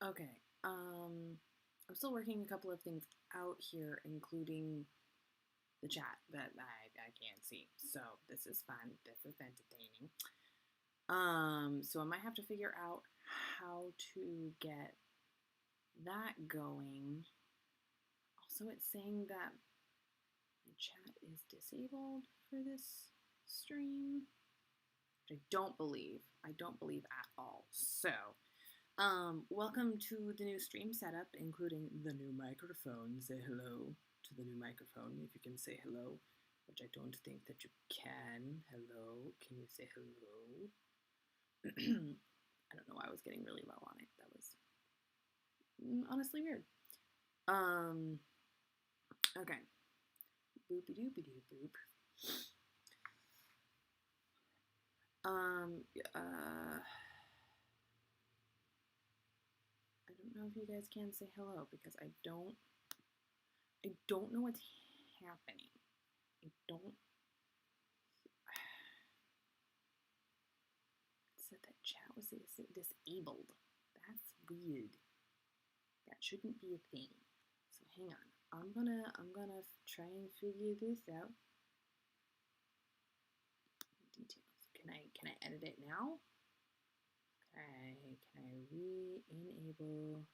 Okay. I'm still working a couple of things out here, including the chat that I can't see. So this is fun. This is entertaining. So I might have to figure out how to get that going. Also, it's saying that my chat is disabled for this stream, which I don't believe. I don't believe at all. So, welcome to the new stream setup, including the new microphone. Say hello to the new microphone if you can say hello, which I don't think that you can. Hello, can you say hello? I don't know why I was getting really low on it. That was honestly weird. Okay. Boopy doopy doo boop. I don't know if you guys can say hello because I don't know what's happening. I don't. It said that chat was disabled. That's weird. That shouldn't be a thing. So hang on. I'm gonna try and figure this out. Details. Can I edit it now? Can I re-enable?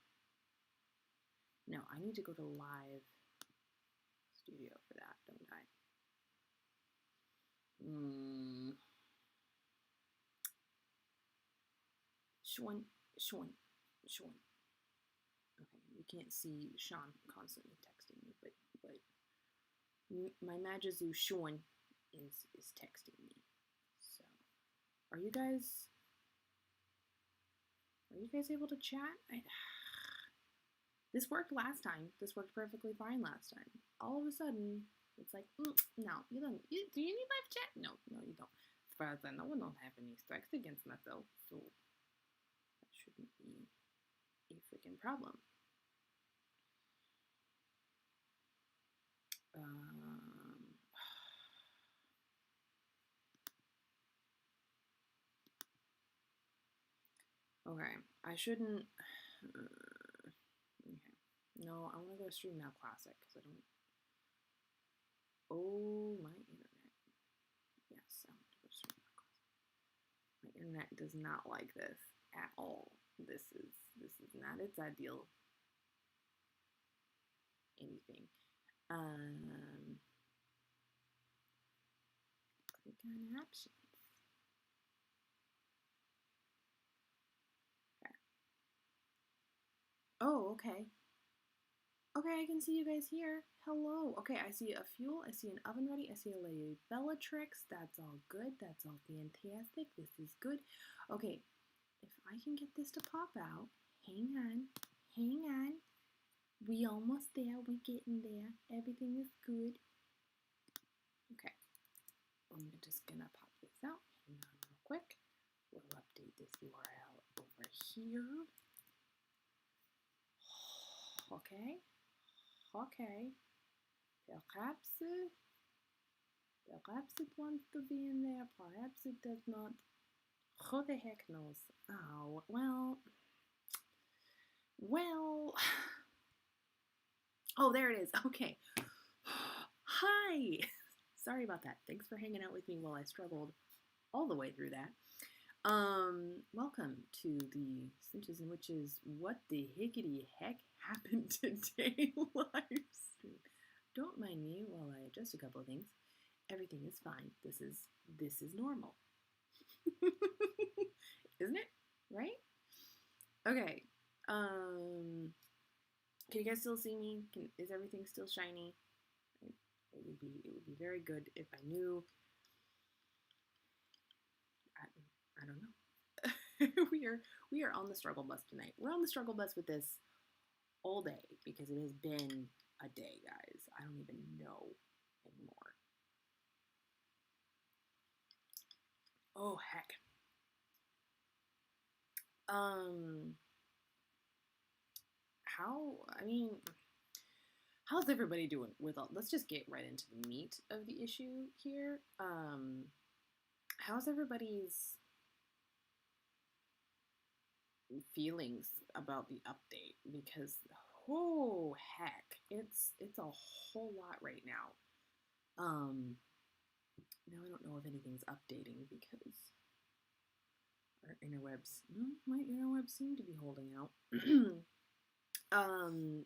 No, I need to go to live studio for that, don't I? Sean. Okay, you can't see Sean constantly texting me, but my Majazoo Sean is texting me. So, are you guys able to chat? This worked last time. This worked perfectly fine last time. All of a sudden, it's like, no, you don't. Do you need live chat? No, you don't. As far as I know, I don't have any strikes against myself, so that shouldn't be a freaking problem. Okay, I shouldn't. Okay, no, I want to go stream now classic because I don't. Oh, my internet. Yes, I want to go stream now classic. My internet does not like this at all. This is not its ideal anything. Click on options. Okay. Oh, okay. Okay, I can see you guys here. Hello. Okay, I see a fuel. I see an oven ready. I see a lady Bellatrix. That's all good. That's all fantastic. This is good. Okay, if I can get this to pop out. Hang on. Hang on. We almost there. We getting there. Everything is good. Okay. I'm just gonna pop this out. Hang on real quick. We'll update this URL over here. Okay. Okay. Perhaps it wants to be in there. Perhaps it does not. Who the heck knows? Oh, well. Oh, there it is. Okay. Hi. Sorry about that. Thanks for hanging out with me while I struggled all the way through that. Welcome to the Cinches and Witches What the Hickety Heck Happened Today live stream. Don't mind me while I adjust a couple of things. Everything is fine. This is normal. Isn't it? Right? Okay. Can you guys still see me? Is everything still shiny? It would be very good if I knew. I don't know. we are on the struggle bus tonight. We're on the struggle bus with this all day because it has been a day, guys. I don't even know anymore. Oh heck. How's everybody doing with all? Let's just get right into the meat of the issue here. How's everybody's feelings about the update because oh heck, it's a whole lot right now. Now I don't know if anything's updating because our interwebs, no, my interwebs seem to be holding out.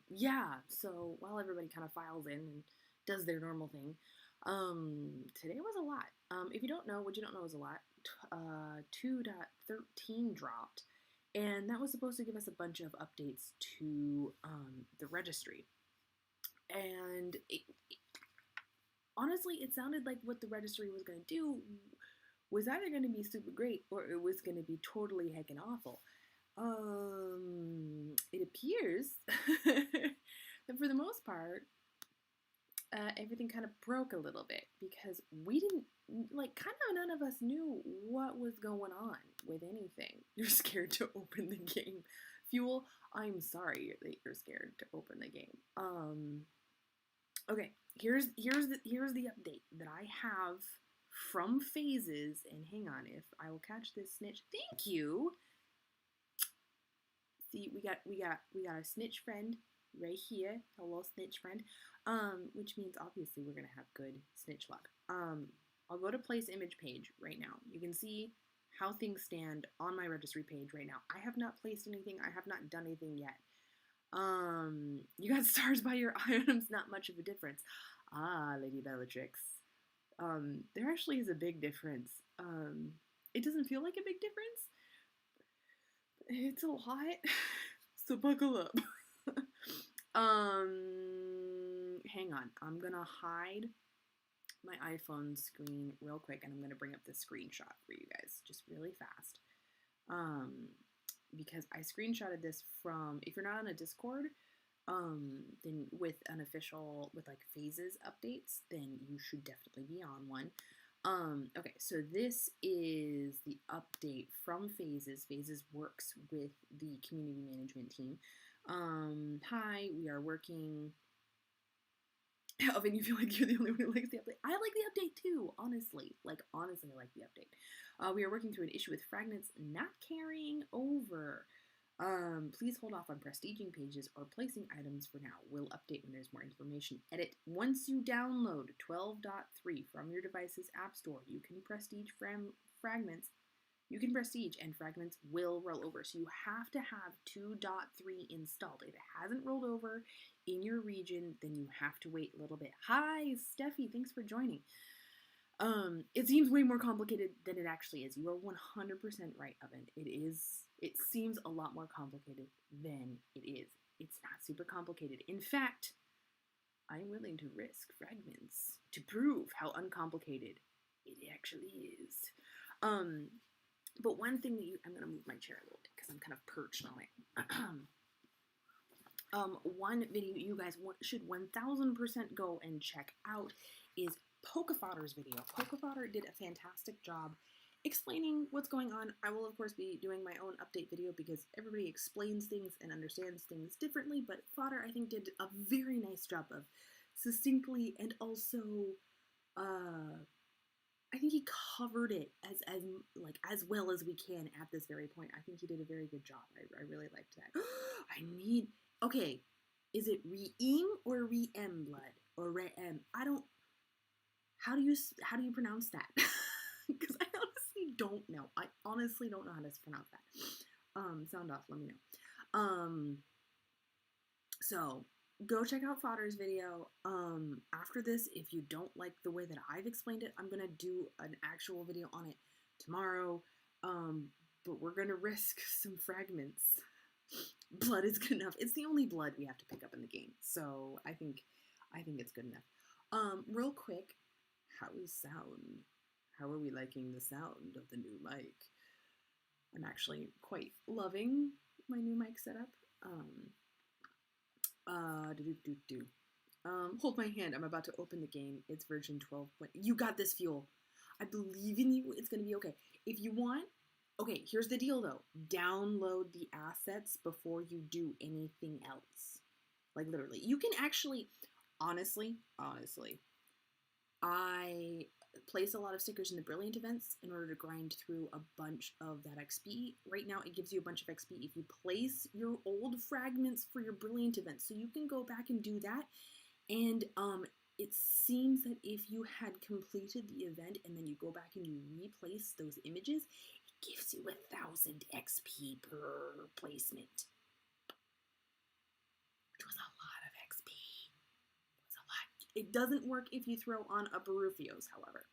Yeah, so while everybody kind of files in and does their normal thing, today was a lot. If you don't know, what you don't know is a lot. 2.13 dropped, and that was supposed to give us a bunch of updates to the registry. And honestly, it sounded like what the registry was going to do was either going to be super great or it was going to be totally heckin' awful. It appears that for the most part, everything kind of broke a little bit because we didn't, like, kind of none of us knew what was going on with anything. You're scared to open the game. Fuel, I'm sorry that you're scared to open the game. Okay, here's the update that I have from Phases, and hang on, if I will catch this snitch. Thank you. See, we got our snitch friend right here. Hello, snitch friend. Which means obviously we're gonna have good snitch luck. I'll go to place image page right now. You can see how things stand on my registry page right now. I have not placed anything. I have not done anything yet. You got stars by your items. Not much of a difference. Ah, Lady Bellatrix. There actually is a big difference. It doesn't feel like a big difference. It's a lot, so buckle up. Hang on. I'm gonna hide my iPhone screen real quick, and I'm gonna bring up this screenshot for you guys, just really fast. Because I screenshotted this from, if you're not on a Discord, then with an official, with like Phases updates, then you should definitely be on one. Okay, so this is the update from Phases. Phases works with the community management team. Hi, we are working. Alvin, you feel like you're the only one who likes the update. I like the update too, honestly. Like, honestly, I like the update. We are working through an issue with fragments not carrying over. Please hold off on prestiging pages or placing items for now. We'll update when there's more information. Edit. Once you download 12.3 from your device's app store, you can prestige fragments. You can prestige and fragments will roll over. So you have to have 2.3 installed. If it hasn't rolled over in your region, then you have to wait a little bit. Hi, Steffi. Thanks for joining. It seems way more complicated than it actually is. You are 100% right, Oven. It seems a lot more complicated than it is. It's not super complicated. In fact, I'm willing to risk fragments to prove how uncomplicated it actually is. But one thing that I'm going to move my chair a little bit because I'm kind of perched on it. One video you guys should 1000% go and check out is Polkafodder's video. Polkafodder did a fantastic job explaining what's going on. I will, of course, be doing my own update video because everybody explains things and understands things differently, but Fodder, I think, did a very nice job of succinctly and also, I think he covered it as well as we can at this very point. I think he did a very good job. I really liked that. Okay, is it Reem or Reem blood or Reem? How do you pronounce that? Because I honestly don't know. I honestly don't know how to pronounce that. Sound off, let me know. So go check out Fodder's video. After this, if you don't like the way that I've explained it, I'm gonna do an actual video on it tomorrow. But we're gonna risk some fragments. Blood is good enough. It's the only blood we have to pick up in the game, so I think it's good enough. Real quick, how is sound? How are we liking the sound of the new mic? I'm actually quite loving my new mic setup. Hold my hand. I'm about to open the game. It's version 12. You got this, Fuel. I believe in you. It's gonna be okay. If you want, okay, here's the deal though. Download the assets before you do anything else. Like literally. You can actually, honestly, place a lot of stickers in the Brilliant events in order to grind through a bunch of that XP. Right now, it gives you a bunch of XP if you place your old fragments for your Brilliant events. So you can go back and do that. And it seems that if you had completed the event and then you go back and you replace those images, it gives you 1,000 XP per placement. Which was a lot of XP. It was a lot. It doesn't work if you throw on Upper Rufios, however.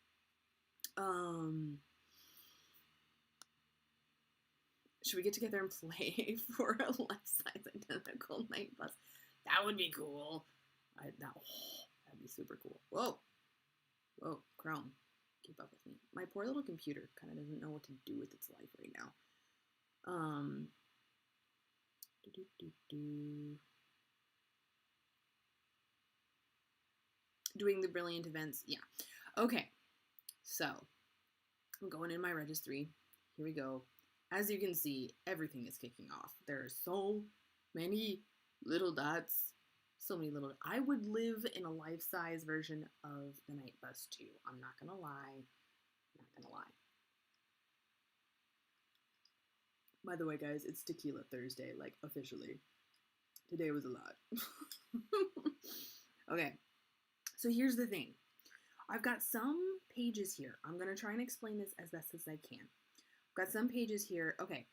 Should we get together and play for a life-size identical night bus? That would be cool. That'd be super cool. Whoa, Chrome, keep up with me. My poor little computer kind of doesn't know what to do with its life right now. Doing the Brilliant events, yeah. Okay, so I'm going in my registry. Here we go. As you can see, everything is kicking off. There are so many little dots. So many little. I would live in a life-size version of the night bus too. I'm not gonna lie. By the way, guys, it's Tequila Thursday, like officially. Today was a lot. Okay, so here's the thing. I've got some pages here. I'm gonna try and explain this as best as I can. I've got some pages here. Okay.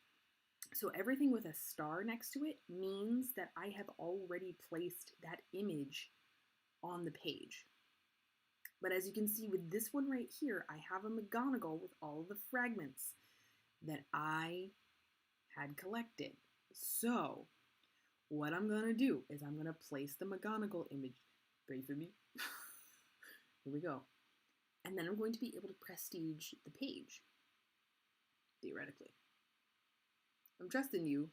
So everything with a star next to it means that I have already placed that image on the page. But as you can see with this one right here, I have a McGonagall with all the fragments that I had collected. So what I'm going to do is I'm going to place the McGonagall image. Pray for me. Here we go. And then I'm going to be able to prestige the page. Theoretically. I'm trusting you,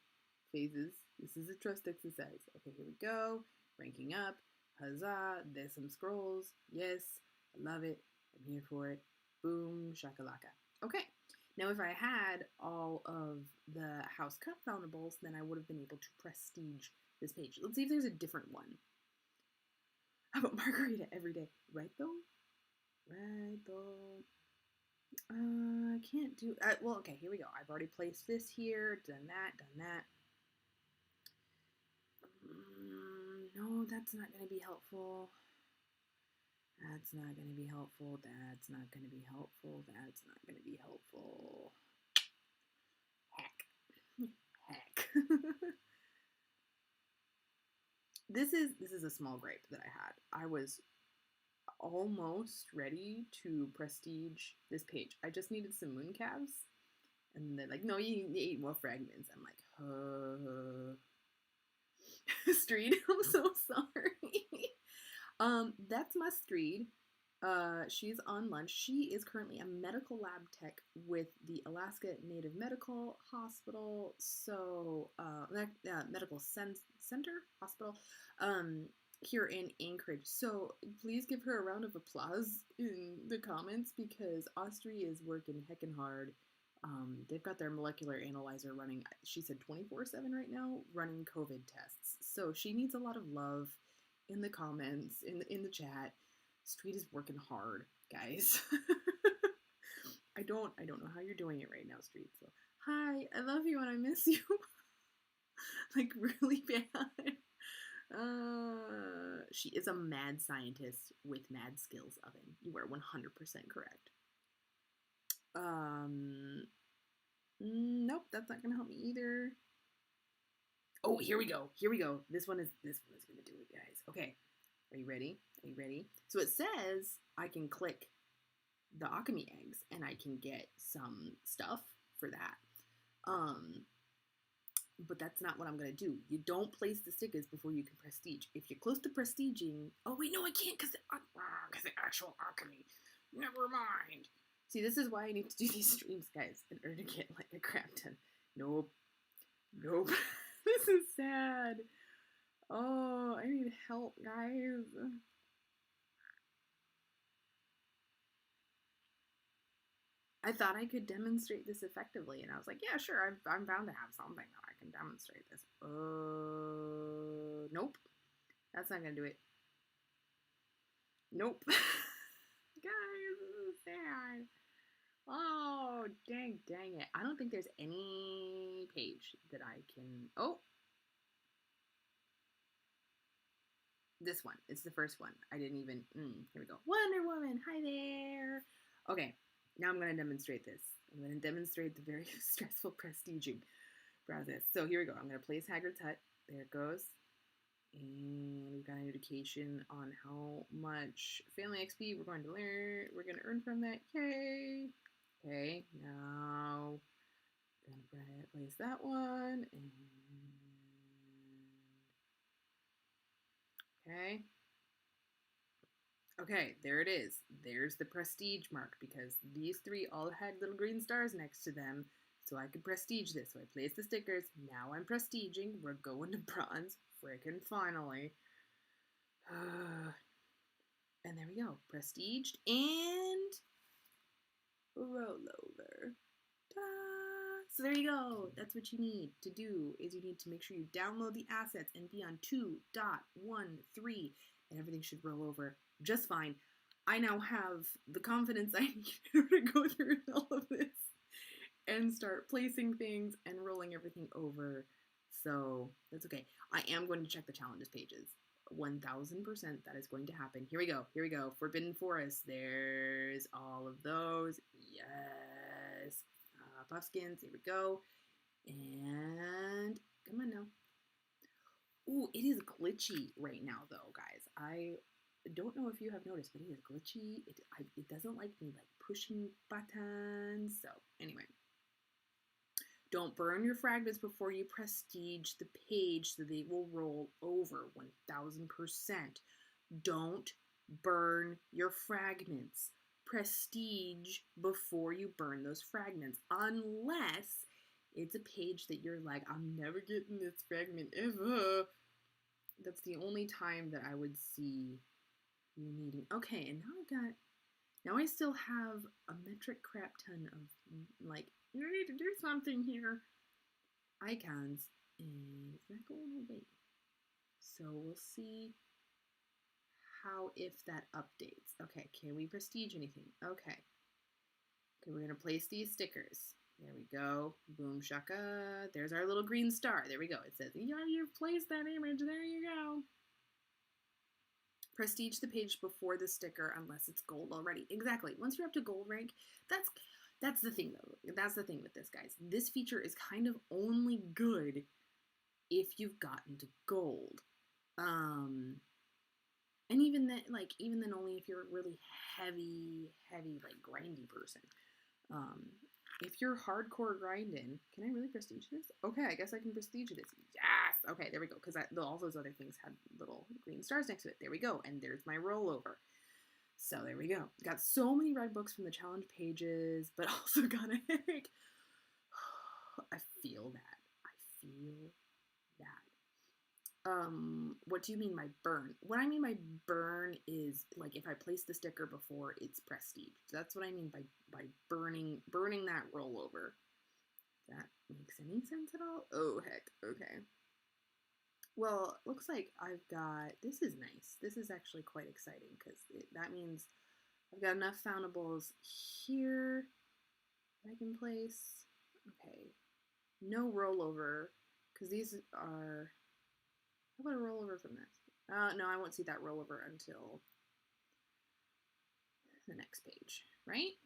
phases. This is a trust exercise. Okay, here we go. Ranking up. Huzzah. There's some scrolls. Yes. I love it. I'm here for it. Boom. Shakalaka. Okay. Now, if I had all of the House Cup Foundables, then I would have been able to prestige this page. Let's see if there's a different one. How about Margarita every day? Right, though? Right, though. I can't do... well, okay, here we go. I've already placed this here, done that. No, that's not going to be helpful. That's not going to be helpful. That's not going to be helpful. That's not going to be helpful. Heck. This is a small gripe that I had. I was almost ready to prestige this page. I just needed some moon calves. And they're like, no, you need 8 more fragments. I'm like, Street, I'm so sorry. That's my Street. She's on lunch. She is currently a medical lab tech with the Alaska Native Medical Hospital, Medical Center Hospital, here in Anchorage. So please give her a round of applause in the comments because Austri is working heckin' hard. They've got their molecular analyzer running, she said 24/7 right now, running COVID tests. So she needs a lot of love in the comments, in the chat. Street is working hard, guys. I don't know how you're doing it right now, Street. So, hi, I love you and I miss you. Like, really bad. She is a mad scientist with mad skills, Oven. You are 100% correct. Nope, that's not gonna help me either. Oh, here we go. This one is gonna do it, guys. Okay, are you ready? So it says I can click the alchemy eggs and I can get some stuff for that. But that's not what I'm gonna do. You don't place the stickers before you can prestige. If you're close to prestiging, oh wait, no, I can't because the actual alchemy. Never mind. See, this is why I need to do these streams, guys, in order to get like a crap ton. Nope. This is sad. Oh, I need help, guys. I thought I could demonstrate this effectively, and I was like, yeah, sure, I'm bound to have something that I can demonstrate this. Nope. That's not gonna do it. Nope. Guys, this is sad. Oh, dang it. I don't think there's any page that I can... Oh, this one. It's the first one. I didn't even... here we go. Wonder Woman. Hi there. Okay, now I'm going to demonstrate this. I'm going to demonstrate the very stressful prestiging process. So here we go. I'm going to place Hagrid's Hut. There it goes. And we've got an indication on how much family XP we're going to learn. We're going to earn from that. Yay! Okay, now I'm going to place that one. And okay. Okay, there it is. There's the prestige mark because these three all had little green stars next to them. So I could prestige this. So I placed the stickers. Now I'm prestiging. We're going to bronze. Frickin' finally. And there we go. Prestiged and rollover. Ta-da! So there you go. That's what you need to do is you need to make sure you download the assets and be on 2.13 and everything should roll over just fine. I now have the confidence I need in order to go through all of this and start placing things and rolling everything over. So that's okay. I am going to check the challenges pages. 1000% that is going to happen. Here we go. Here we go. Forbidden Forest. There's all of those. Yes. Puffskins. Here we go. And come on now. Ooh, it is glitchy right now though, guys. I don't know if you have noticed, but it is glitchy. It doesn't like me like pushing buttons. So anyway. Don't burn your fragments before you prestige the page so they will roll over 1000%. Don't burn your fragments. Prestige before you burn those fragments. Unless it's a page that you're like, I'm never getting this fragment ever. That's the only time that I would see you needing. Okay, and now I still have a metric crap ton of like, you need to do something here. Icons, and it's not going away. So we'll see if that updates. Okay, can we prestige anything? Okay, we're gonna place these stickers. There we go. Boom shaka. There's our little green star. There we go. It says, yeah, you've placed that image. There you go. Prestige the page before the sticker unless it's gold already. Exactly. Once you're up to gold rank, that's the thing though. That's the thing with this, guys. This feature is kind of only good if you've gotten to gold. And even then only if you're a really heavy, like grindy person. If you're hardcore grinding, can I really prestige this? Okay, I guess I can prestige this. Yes! Okay, there we go. Because all those other things had little green stars next to it. There we go. And there's my rollover. So there we go. Got so many red books from the challenge pages, but also got a headache. I feel that. What do you mean by burn? What I mean by burn is like if I place the sticker before it's prestige. That's what I mean by burning that rollover. If that makes any sense at all? Oh heck, okay. Well, looks like I've got, this is nice. This is actually quite exciting because that means I've got enough foundables here that I can place. Okay, no rollover because these are, how about a rollover from this? No, I won't see that rollover until the next page, right?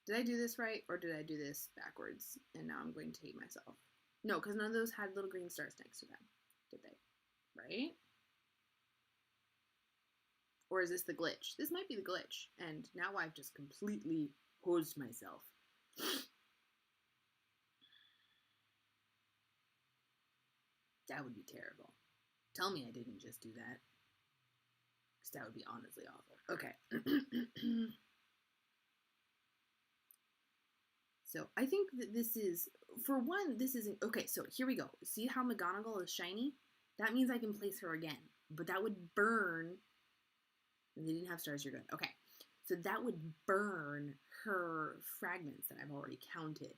Did I do this right or did I do this backwards? And now I'm going to hate myself. No, because none of those had little green stars next to them, did they? Right? Or is this the glitch? This might be the glitch. And now I've just completely hosed myself. That would be terrible. Tell me I didn't just do that. Because that would be honestly awful. Okay. So I think that this is, for one, this isn't, okay, so here we go. See how McGonagall is shiny? That means I can place her again. But that would burn, and they didn't have stars, you're good. Okay, so that would burn her fragments that I've already counted.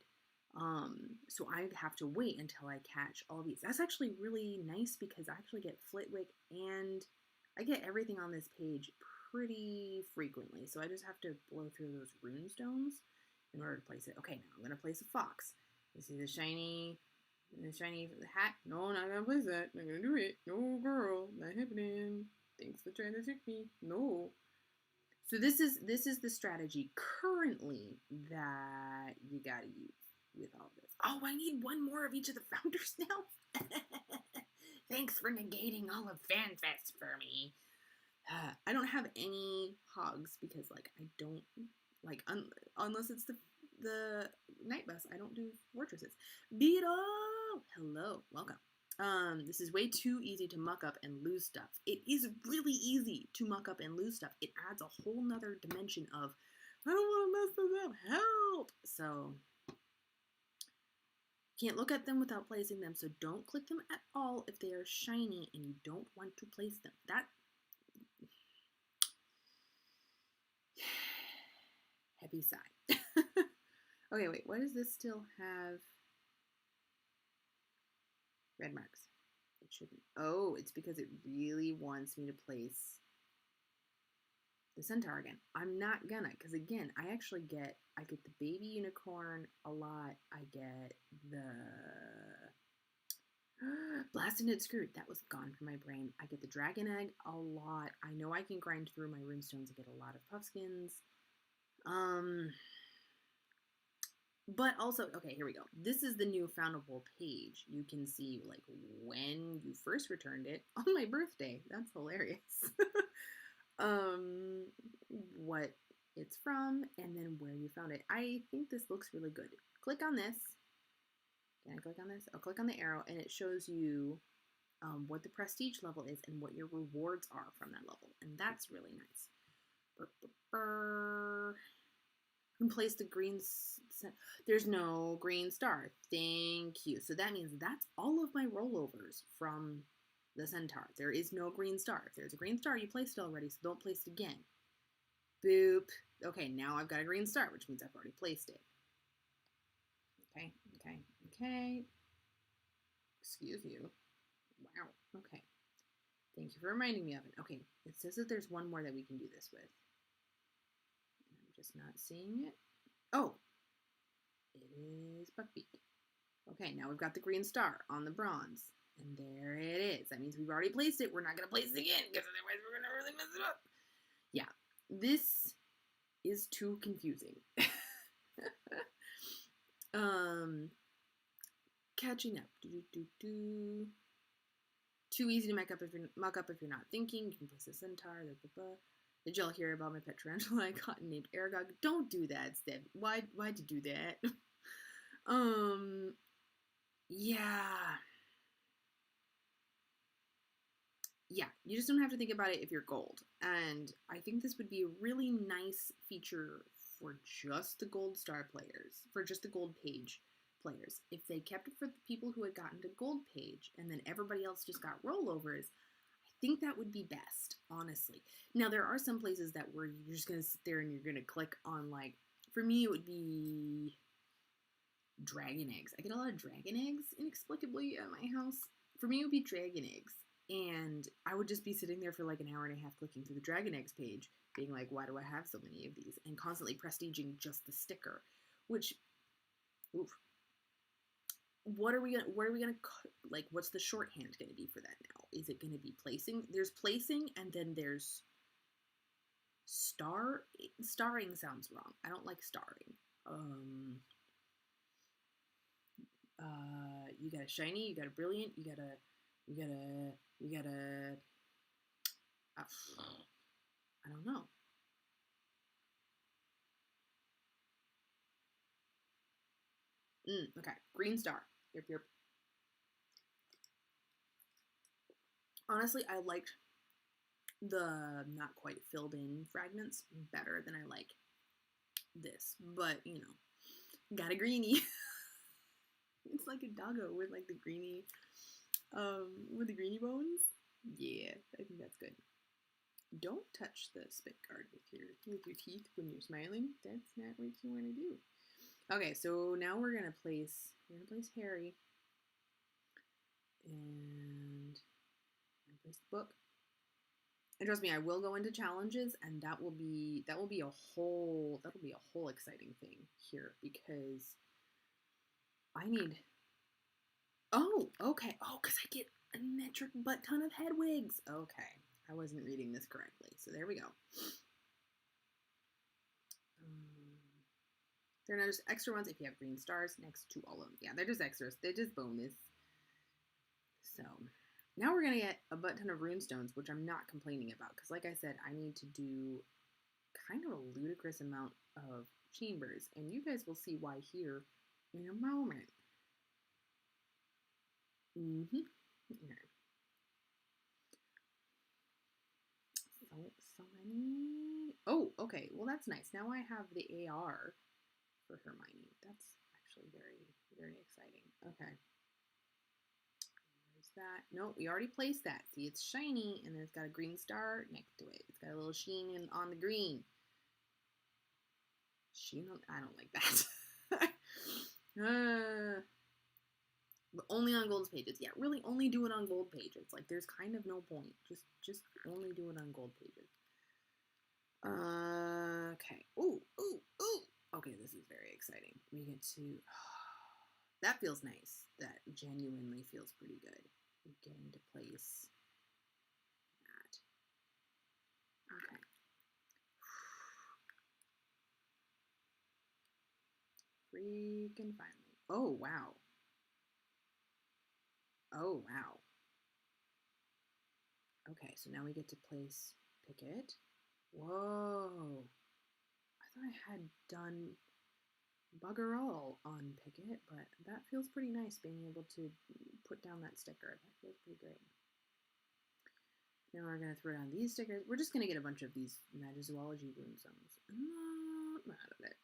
So I'd have to wait until I catch all these. That's actually really nice because I actually get Flitwick and I get everything on this page pretty frequently, so I just have to blow through those rune stones in order to place it. Okay, now I'm gonna place a fox. You see the shiny hat? No, not gonna place that. Not gonna do it. No, girl, not happening. Thanks for trying to trick me. No. So this is the strategy currently that you gotta use with all this. Oh, I need one more of each of the founders now. Thanks for negating all of FanFest for me. I don't have any hogs because like I don't like unless it's the night bus. I don't do fortresses. Beetle, hello, welcome. This is way too easy to muck up and lose stuff. It is really easy to muck up and lose stuff. It adds a whole nother dimension of, I don't want to mess this up, help! So, can't look at them without placing them, so don't click them at all if they are shiny and you don't want to place them. That, heavy sigh. Okay, wait, why does this still have red marks? It shouldn't. Oh, it's because it really wants me to place the centaur again. I'm not gonna, because again, I get the baby unicorn a lot. I get the blasted and screwed. That was gone from my brain. I get the dragon egg a lot. I know I can grind through my runestones and get a lot of puffskins. But also, okay, here we go. This is the new Foundable page. You can see, like, when you first returned it on my birthday. That's hilarious. What it's from, and then where you found it. I think this looks really good. Click on this. Can I click on this? I'll click on the arrow, and it shows you what the prestige level is and what your rewards are from that level. And that's really nice. Burr, burr, burr. And place the green, there's no green star. Thank you. So that means that's all of my rollovers from the centaur. There is no green star. If there's a green star, you placed it already, so don't place it again. Boop. Okay, now I've got a green star, which means I've already placed it. Okay, okay, okay. Excuse you. Wow, okay. Thank you for reminding me of it. Okay, it says that there's one more that we can do this with. I'm just not seeing it. Oh, it is Buckbeak. Okay, now we've got the green star on the bronze. And there it is. That means we've already placed it. We're not going to place it again, because otherwise we're going to really mess it up. Yeah, this is too confusing. Catching up. Too easy to muck up if you're not thinking. You can place a centaur. Did y'all hear about my pet tarantula I caught and named Aragog? Don't do that, Steph. Why'd you do that? Yeah. Yeah, you just don't have to think about it if you're gold. And I think this would be a really nice feature for just the gold star players, for just the gold page players. If they kept it for the people who had gotten to gold page and then everybody else just got rollovers, I think that would be best, honestly. Now, there are some places that where you're just going to sit there and you're going to click on, like, for me, it would be dragon eggs. I get a lot of dragon eggs inexplicably at my house. For me, it would be dragon eggs. And I would just be sitting there for like an hour and a half clicking through the dragon eggs page, being like, why do I have so many of these? And constantly prestiging just the sticker, which, oof. What are we gonna, like, what's the shorthand gonna be for that now? Is it gonna be placing? There's placing, and then there's starring sounds wrong. I don't like starring. You got a shiny, you got a brilliant, you got a I don't know. Okay, green star. Yep. Honestly, I liked the not quite filled in fragments better than I like this, but you know, got a greenie. It's like a doggo with like the greenie bones. Yeah, I think that's good. Don't touch the spit guard with your teeth when you're smiling. That's not what you want to do. Okay, so now we're gonna place Harry, and place the book. And trust me, I will go into challenges, and that'll be a whole exciting thing here because I need. Oh, okay. Oh, because I get a metric butt ton of Hedwigs. Okay, I wasn't reading this correctly, so there we go. They're not just extra ones if you have green stars next to all of them. Yeah, they're just extras. They're just bonus. So now we're gonna get a butt ton of runestones, which I'm not complaining about because, like I said, I need to do kind of a ludicrous amount of chambers, and you guys will see why here in a moment. Okay. So many. Oh, okay. Well, that's nice. Now I have the AR for Hermione. That's actually very, very exciting. Okay. There's that. No, we already placed that. See, it's shiny, and then it's got a green star next to it. It's got a little sheen on the green. Sheen on, I don't like that. But only on gold pages. Yeah, really only do it on gold pages. Like, there's kind of no point. Just only do it on gold pages. Okay. Ooh. Okay, this is very exciting. We get to... that feels nice. That genuinely feels pretty good. Getting to place that. Okay. Freaking finally. Oh, wow. Oh, wow. Okay, so now we get to place Picket. Whoa. I thought I had done bugger all on Picket, but that feels pretty nice being able to put down that sticker. That feels pretty great. Now we're going to throw down these stickers. We're just going to get a bunch of these Magizoology runestones. I'm not mad at it.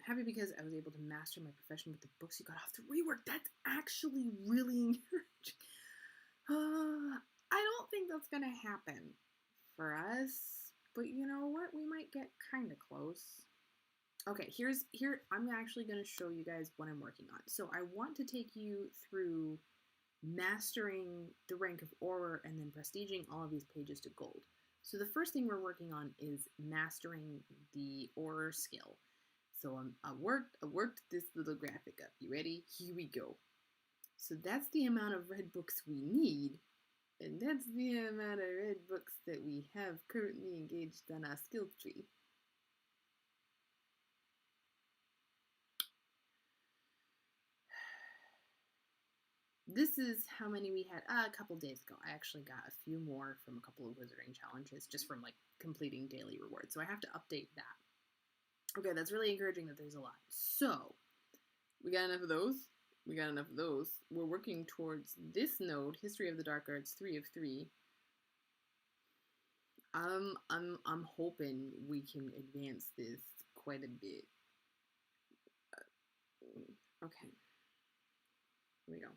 Happy because I was able to master my profession with the books you got off the rework. That's actually really encouraging. I don't think that's going to happen for us, but you know what? We might get kind of close. Okay, I'm actually going to show you guys what I'm working on. So I want to take you through mastering the rank of Auror and then prestiging all of these pages to gold. So the first thing we're working on is mastering the Auror skill. So I worked this little graphic up. You ready? Here we go. So that's the amount of red books we need, and that's the amount of red books that we have currently engaged on our skill tree. This is how many we had a couple days ago. I actually got a few more from a couple of wizarding challenges just from like completing daily rewards. So I have to update that. Okay, that's really encouraging that there's a lot. So we got enough of those. We're working towards this node, History of the Dark Arts 3 of 3. I'm hoping we can advance this quite a bit. Okay. Here we go.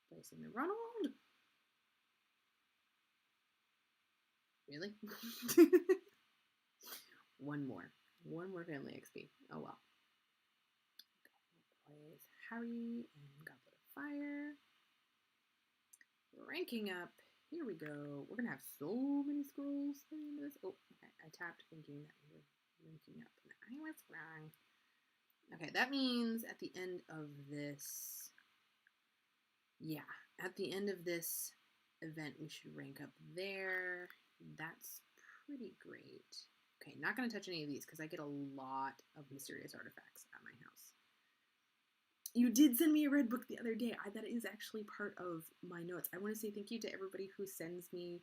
Placing the Ronald. Really? One more family XP. Oh well. Okay, we'll place Harry and Goblet of Fire. Ranking up. Here we go. We're gonna have so many scrolls at the end of this. Oh, okay. I tapped thinking that we were ranking up, and I was wrong. Okay, that means at the end of this, yeah, at the end of this event, we should rank up there. That's pretty great. Okay, not going to touch any of these because I get a lot of mysterious artifacts at my house. You did send me a red book the other day. That is actually part of my notes. I want to say thank you to everybody who sends me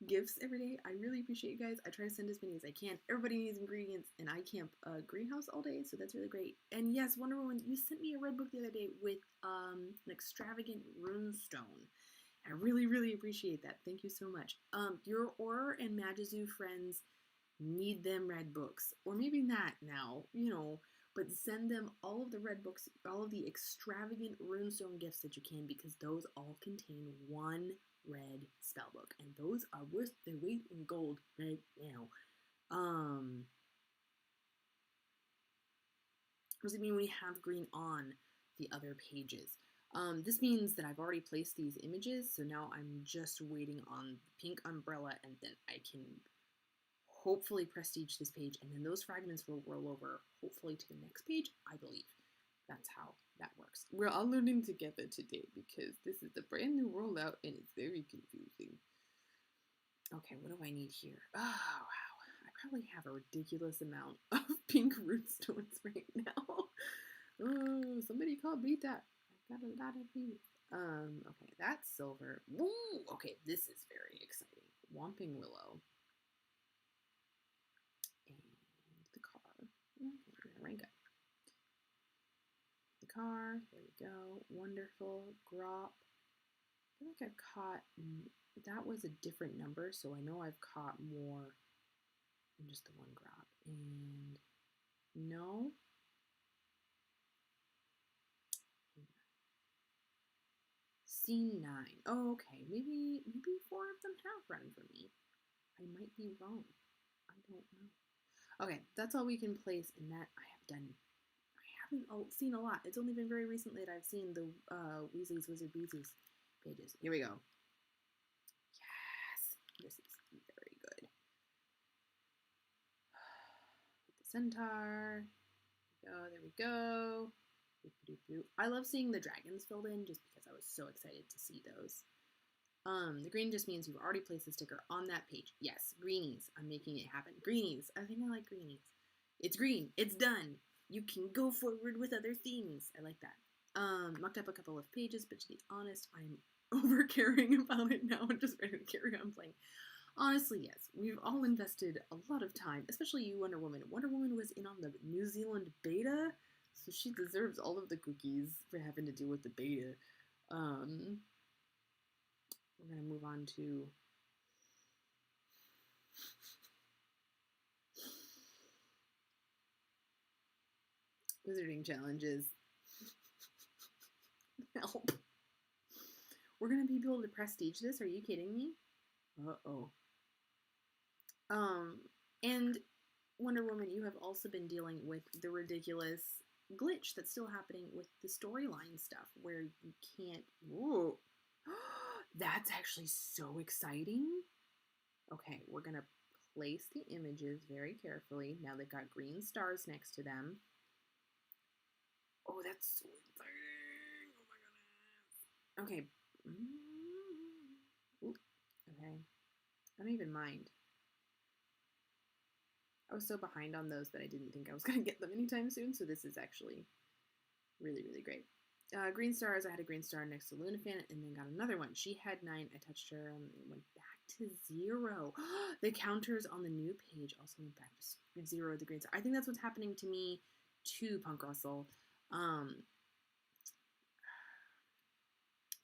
gifts every day. I really appreciate you guys. I try to send as many as I can. Everybody needs ingredients, and I camp a greenhouse all day, so that's really great. And yes, Wonder Woman, you sent me a red book the other day with an extravagant runestone. I really, really appreciate that. Thank you so much. Your Auror and Magizoo friends need them red books, or maybe not now, you know, but send them all of the red books, all of the extravagant runestone gifts that you can, because those all contain one red spellbook, and those are worth their weight in gold right now. What does it mean when we have green on the other pages? This means that I've already placed these images, so now I'm just waiting on the pink umbrella, and then I can hopefully prestige this page, and then those fragments will roll over, hopefully to the next page, I believe. That's how that works. We're all learning together today because this is a brand new rollout and it's very confusing. Okay, what do I need here? Oh, wow. I probably have a ridiculous amount of pink root stones right now. Oh, somebody call me that. I got a lot of these. Okay, that's silver. Woo! Okay, this is very exciting. Whomping Willow. And the car. Okay, rank up. The car. There we go. Wonderful. Grop. I feel like I've caught. That was a different number, so I know I've caught more than just the one grop. And no. Scene 9. Oh, okay. Maybe 4 of them have run for me. I might be wrong. I don't know. Okay, that's all we can place in that I have done. I haven't seen a lot. It's only been very recently that I've seen the Weasley's Wizard Beezies pages. Here we go. Yes! This is very good. The centaur. There we go. I love seeing the dragons filled in just because I was so excited to see those. The green just means you've already placed the sticker on that page. Yes, greenies. I'm making it happen. Greenies. I think I like greenies. It's green. It's done. You can go forward with other things. I like that. Mucked up a couple of pages, but to be honest, I'm over caring about it now and just ready to carry on playing. Honestly, yes. We've all invested a lot of time, especially you, Wonder Woman. Wonder Woman was in on the New Zealand beta, so she deserves all of the cookies for having to deal with the beta. We're going to move on to wizarding challenges. Help. We're going to be able to prestige this? Are you kidding me? Uh-oh. And Wonder Woman, you have also been dealing with the ridiculous glitch that's still happening with the storyline stuff where you can't... Whoa. That's actually so exciting. Okay, we're going to place the images very carefully. Now they've got green stars next to them. Oh, that's so exciting. Oh my goodness. Okay. Okay. I don't even mind. I was so behind on those that I didn't think I was going to get them anytime soon, so this is actually really, really great. Green stars, I had a green star next to Lunafan and then got another one. She had 9, I touched her, and it went back to 0. The counters on the new page also went back to 0 the green star. I think that's what's happening to me too, Punk Russell.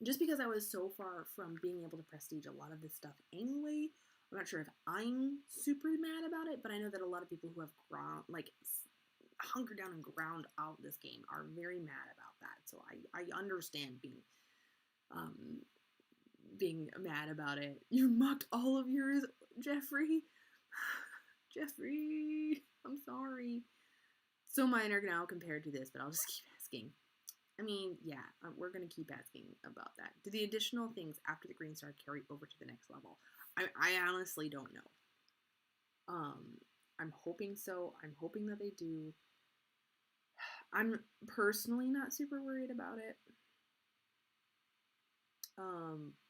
Just because I was so far from being able to prestige a lot of this stuff anyway, I'm not sure if I'm super mad about it, but I know that a lot of people who have hunkered down and ground out this game are very mad about that. So I understand being mad about it. You mocked all of yours, Jeffrey. Jeffrey, I'm sorry. So mine are now compared to this, but I'll just keep asking. I mean, yeah, we're going to keep asking about that. Do the additional things after the green star carry over to the next level? I honestly don't know. I'm hoping so. I'm hoping that they do. I'm personally not super worried about it.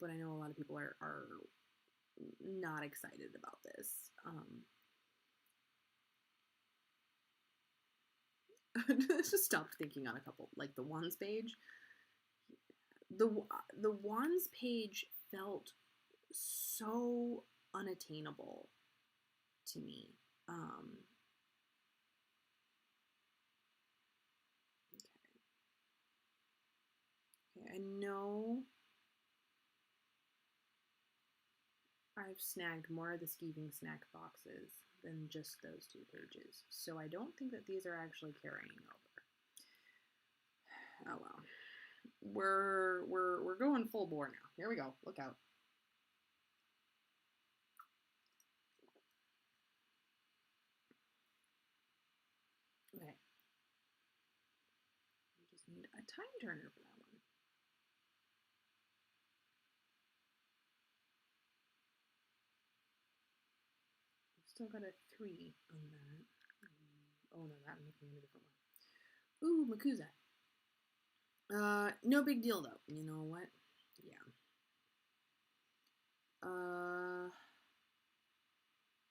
But I know a lot of people are not excited about this. Just stopped thinking on a couple, like the wands page. The wands page felt so unattainable to me. Okay, I know I've snagged more of the skeeving snack boxes than just those 2 pages, so I don't think that these are actually carrying over. Oh well. We're going full bore now. Here we go. Look out. Okay. We just need a time turner for that one. Still got a 3 on that. Oh no, that I'm looking at a different one. Ooh, Makuza. No big deal though. You know what? Yeah.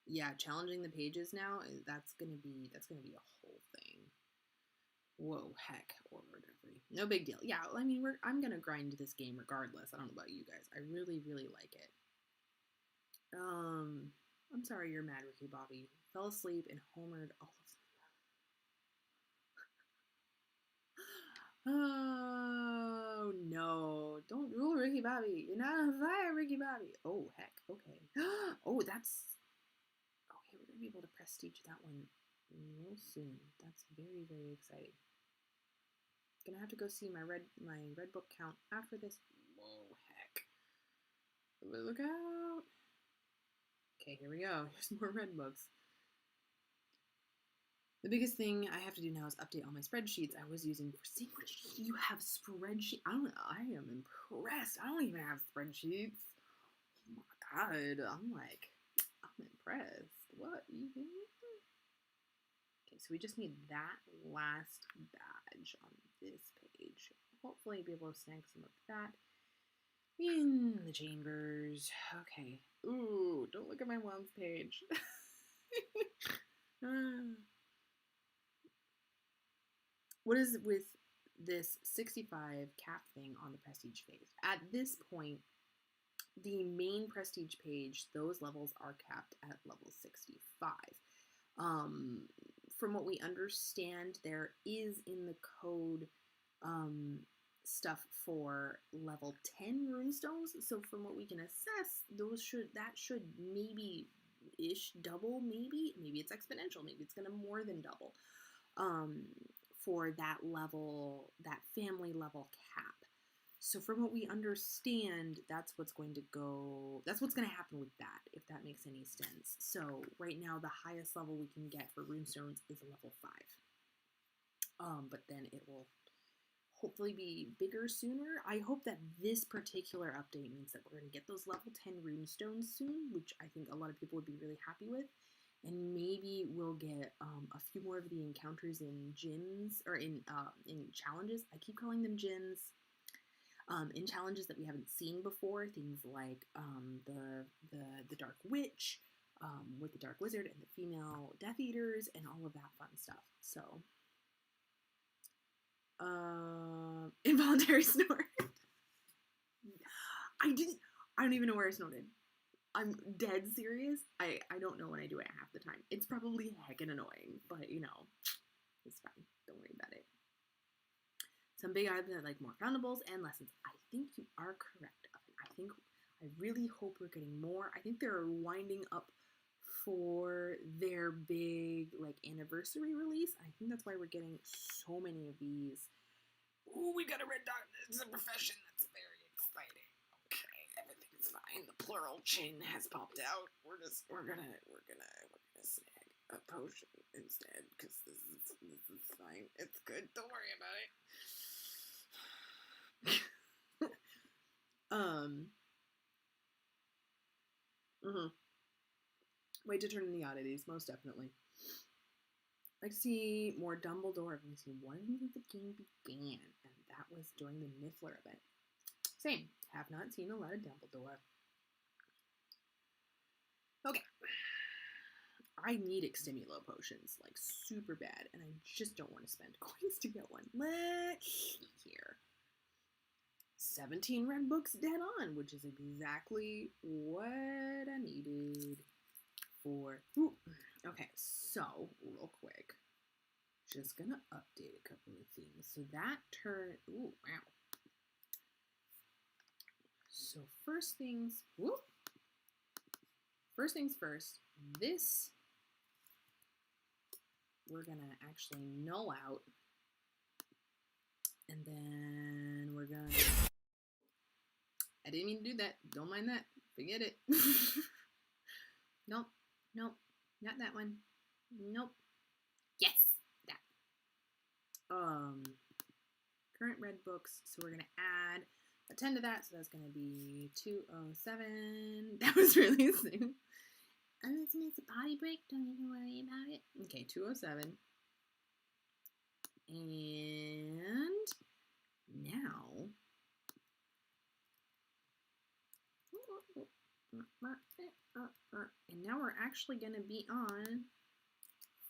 Yeah, challenging the pages now, that's gonna be a whole thing. Whoa, heck, order delivery. No big deal. Yeah, I mean, I'm gonna grind this game regardless. I don't know about you guys. I really, really like it. I'm sorry you're mad, Ricky Bobby. Fell asleep and homered all of them. Oh no! Don't rule Ricky Bobby. You're not on fire, Ricky Bobby. Oh heck. Okay. Oh, that's. Okay, we're gonna be able to prestige that one real soon. That's very, very exciting. Gonna have to go see my red book count after this. Whoa, heck! Look out! Okay, here we go. Here's more red books. The biggest thing I have to do now is update all my spreadsheets I was using for secret. You have spreadsheets? I am impressed. I don't even have spreadsheets. Oh my god. I'm impressed. What? Okay, so we just need that last badge on this page. Hopefully be able to snag some of that in the chambers. Okay. Ooh, don't look at my mom's page. What is with this 65 cap thing on the prestige phase? At this point, the main prestige page, those levels are capped at level 65. From what we understand, there is in the code stuff for level 10 runestones. So from what we can assess, that should maybe ish double, maybe it's exponential, maybe it's gonna more than double for that level, that family level cap. So from what we understand, that's what's going to happen with that, if that makes any sense. So right now, the highest level we can get for runestones is a level 5. But then it will hopefully be bigger sooner. I hope that this particular update means that we're going to get those level 10 runestones soon, which I think a lot of people would be really happy with. And maybe we'll get a few more of the encounters in gyms, or in challenges. I keep calling them gyms. In challenges that we haven't seen before, things like the Dark Witch, with the Dark Wizard and the female Death Eaters, and all of that fun stuff. So, involuntary snort. I don't even know where I snorted. I'm dead serious. I don't know when I do it half the time. It's probably heckin' annoying, but you know, it's fine. Don't worry about it. Some big items that like more foundables and lessons. I think you are correct. I really hope we're getting more. I think they're winding up for their big like anniversary release. I think that's why we're getting so many of these. Ooh, we got a red dot. It's a profession. That's very exciting. Okay, everything's fine. The plural chin has popped out. We're gonna snag a potion instead, because this is fine. It's good. Don't worry about it. Way to turn in the oddities, most definitely. I'd like to see more Dumbledore. I've only seen one since the game began, and that was during the Niffler event. Same. Have not seen a lot of Dumbledore. Okay. I need Extimulo potions, like, super bad, and I just don't want to spend coins to get one. Let's see here. 17 red books dead on, which is exactly what I needed for... Ooh. Okay, so, real quick. Just gonna update a couple of things. So that turn... Ooh, wow. So first things... Whoop! First things first, this... we're gonna actually null out. And then we're gonna... I didn't mean to do that. Don't mind that. Forget it. Nope. Nope. Not that one. Nope. Yes. That. Current red books. So we're going to add a 10 to that. So that's going to be 207. That was really soon. Unless it makes a potty break, don't even worry about it. Okay, 207. And now... And now we're actually going to be on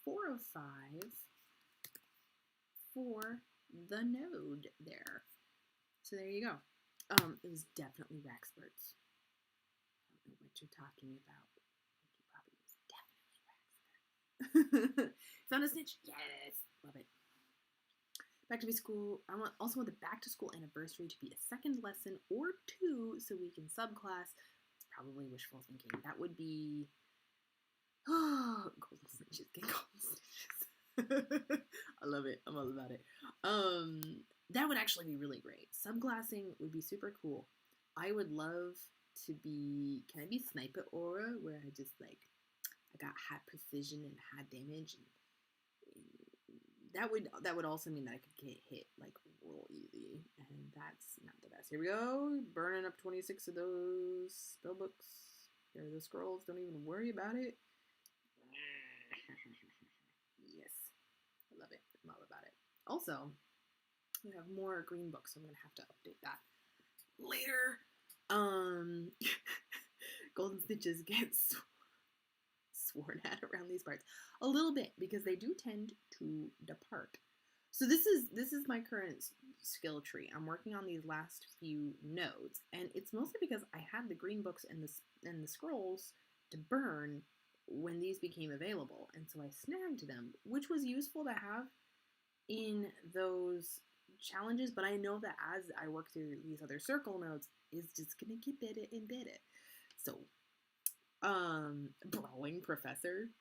405 for the node there. So there you go. It was definitely Rexperts. I don't know what you're talking about. It was definitely Rexperts. Found a snitch? Yes. Love it. Back to school. I also want the back to school anniversary to be a second lesson or 2 so we can subclass. It's probably wishful thinking. That would be golden snitches. Get golden snitches. I love it. I'm all about it. That would actually be really great. Subclassing would be super cool. I would love to be, can I be sniper aura where I just like, I got high precision and high damage, and that would also mean that I could get hit like real easy, and that's not the best. Here we go, burning up 26 of those spell books. Here are the scrolls. Don't even worry about it. Yes, I love it. I'm all about it. Also, we have more green books, so I'm gonna have to update that later. Golden snitches get sworn at around these parts a little bit because they do tend to depart. So this is my current skill tree. I'm working on these last few nodes, and it's mostly because I had the green books and the scrolls to burn when these became available, and so I snagged them, which was useful to have in those challenges. But I know that as I work through these other circle nodes, it's just gonna get better and better. So brawling professor.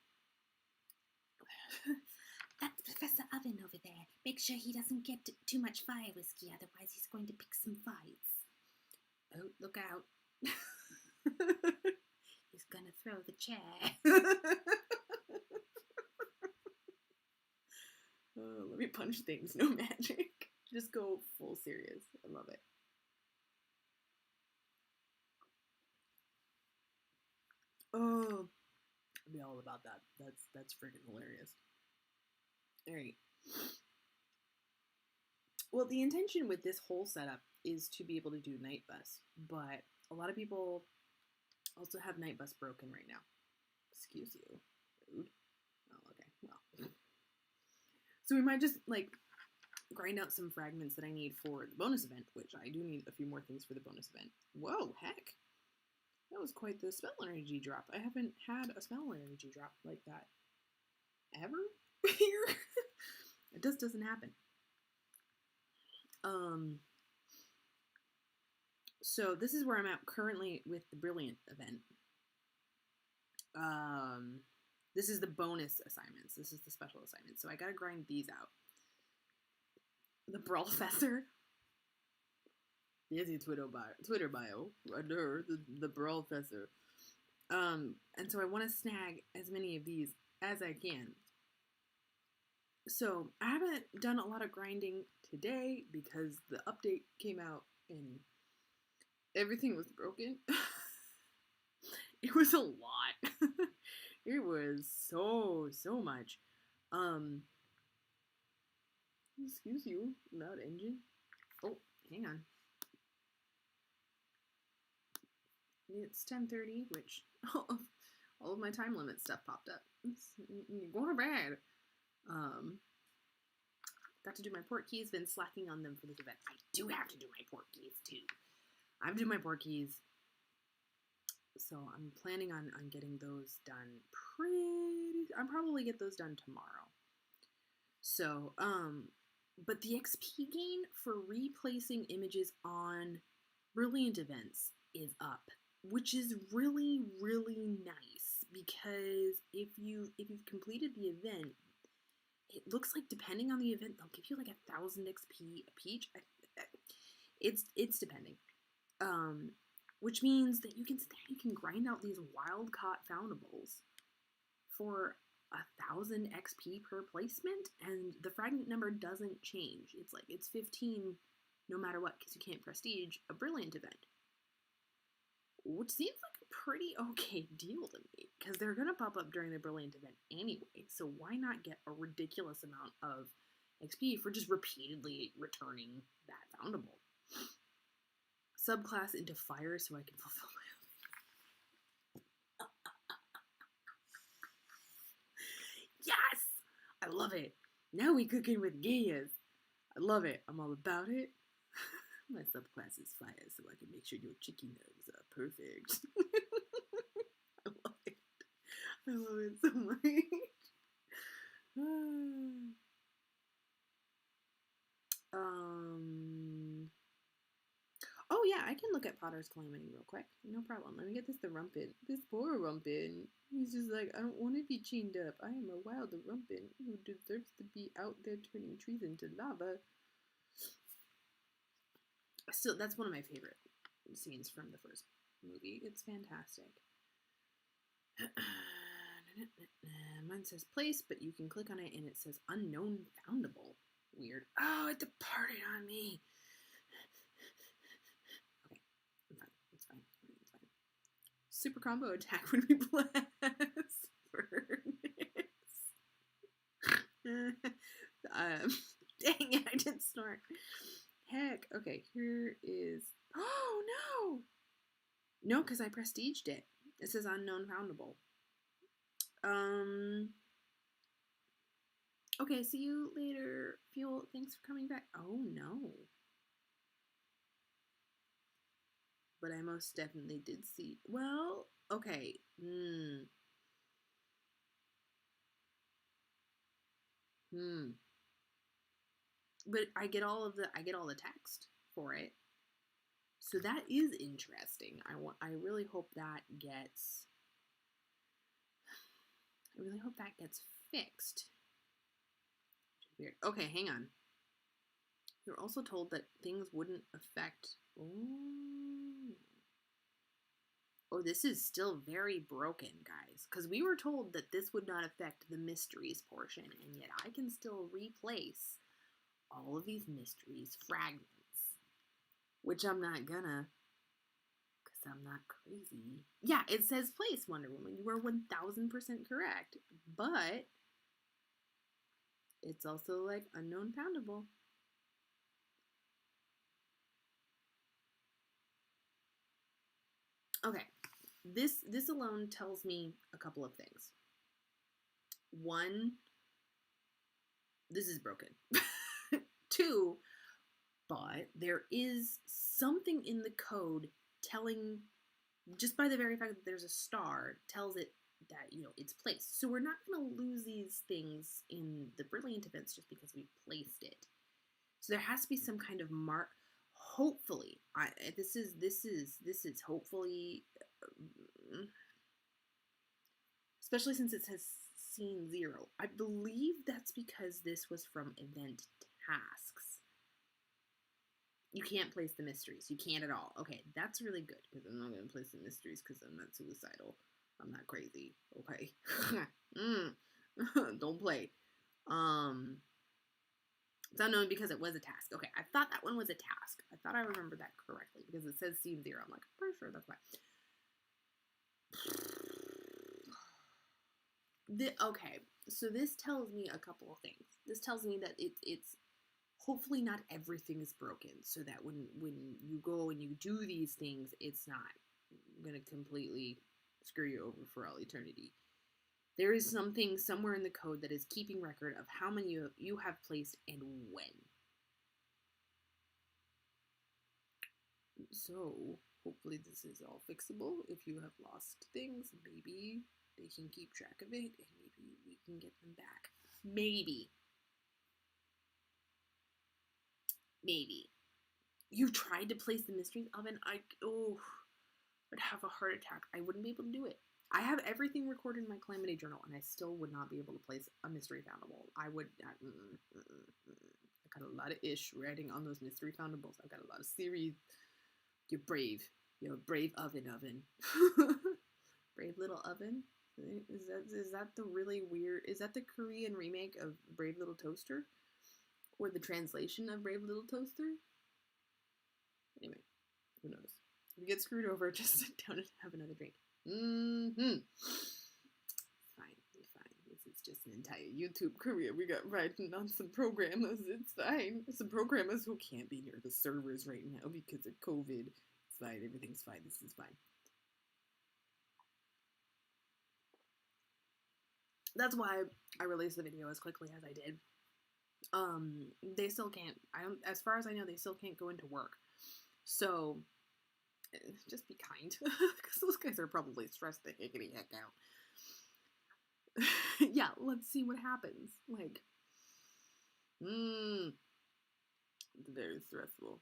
That's Professor Oven over there. Make sure he doesn't get too much fire whiskey, otherwise he's going to pick some fights. Oh, look out. He's gonna throw the chair. Let me punch things, no magic. Just go full serious. I love it. Oh, I'd be all about that. That's freaking hilarious. All right. Well, the intention with this whole setup is to be able to do night bus, but a lot of people also have night bus broken right now. Excuse you, rude. Oh, okay. Well, so we might just like grind out some fragments that I need for the bonus event, which I do need a few more things for the bonus event. Whoa, heck. That was quite the spell energy drop. I haven't had a spell energy drop like that ever here. It just doesn't happen. So this is where I'm at currently with the Brilliant event. This is the bonus assignments. This is the special assignments. So I gotta grind these out. The Brawlfessor. There's your Twitter bio. Under the Brawlfessor. And so I want to snag as many of these as I can. So I haven't done a lot of grinding today because the update came out and everything was broken. It was a lot. It was so much. Excuse you, loud engine. Oh, hang on. It's 10:30, which all of my time limit stuff popped up. You're going to bed. Got to do my port keys. Been slacking on them for this event. I do have to do my port keys too. I have to do my port keys. So I'm planning on getting those done I'll probably get those done tomorrow. So, but the XP gain for replacing images on Brilliant events is up, which is really, really nice because if you've completed the event, it looks like depending on the event, they'll give you like 1,000 XP each. It's depending. Which means that you can grind out these wild caught foundables for 1,000 XP per placement, and the fragment number doesn't change. It's 15 no matter what, because you can't prestige a Brilliant event, which seems like a pretty okay deal to me because they're going to pop up during the Brilliant event anyway. So why not get a ridiculous amount of XP for just repeatedly returning that Foundable? Subclass into fire so I can fulfill my Yes! I love it. Now we cooking with gears. I love it. I'm all about it. My subclass is fire so I can make sure your chicken nugs are perfect. I love it. I love it so much. Oh yeah, I can look at Potter's Calamity real quick. No problem. Let me get this to Rumpin. This poor Rumpin. He's just like, I don't want to be chained up. I am a wild Rumpin who deserves to be out there turning trees into lava. Still, that's one of my favorite scenes from the first movie. It's fantastic. Mine says place, but you can click on it and it says unknown foundable. Weird. Oh, it departed on me. Okay, I'm fine. It's fine. It's fine. Super combo attack when we blast furnace. Dang it, I did snort. Heck. Okay, here is. Oh no! No, because I prestiged it. It says unknown foundable. Okay, see you later, Fuel. Thanks for coming back. Oh no. But I most definitely did see. Well, okay. But I get all the text for it. So that is interesting. I really hope that gets fixed. Weird. Okay, hang on. You're also told that things wouldn't affect. Oh, this is still very broken, guys. Because we were told that this would not affect the mysteries portion, and yet I can still replace all of these mysteries fragments. Which I'm not gonna. Because I'm not crazy. Yeah, it says place, Wonder Woman. You are 1000% correct. But it's also like unknown foundable. Okay, this alone tells me a couple of things. One, this is broken. Two, but there is something in the code telling, just by the very fact that there's a star, tells it that, it's placed. So we're not going to lose these things in the Brilliant events just because we placed it. So there has to be some kind of mark. Hopefully, this is hopefully, especially since it says scene 0. I believe that's because this was from event tasks. You can't place the mysteries. You can't at all. Okay, that's really good because I'm not going to place the mysteries because I'm not suicidal. I'm not crazy. Okay. Don't play. It's unknown because it was a task. Okay, I thought that one was a task. I thought I remembered that correctly because it says scene 0. I'm like, I'm pretty sure that's why. Okay, so this tells me a couple of things. This tells me that it's hopefully not everything is broken, so that when you go and you do these things, it's not gonna completely screw you over for all eternity. There is something somewhere in the code that is keeping record of how many you have placed and when. So hopefully this is all fixable. If you have lost things, maybe they can keep track of it and maybe we can get them back. Maybe. You tried to place the mysteries oven. I'd have a heart attack. I wouldn't be able to do it. I have everything recorded in my Calamity Journal, and I still would not be able to place a mystery foundable. I got a lot of ish writing on those mystery foundables. I've got a lot of series. You're brave. You're a brave oven. Brave little oven? Is that the really weird... Is that the Korean remake of Brave Little Toaster? Or the translation of Brave Little Toaster? Anyway, who knows? If you get screwed over, just sit down and have another drink. Mm-hmm. Fine. This is just an entire YouTube career we got riding on some programmers. It's fine. Some programmers who can't be near the servers right now because of COVID. It's fine. Everything's fine. This is fine. That's why I released the video as quickly as I did. They still can't, as far as I know, they still can't go into work. So, just be kind. Because those guys are probably stressed the hickety heck out. Yeah, let's see what happens. Like, it's very stressful.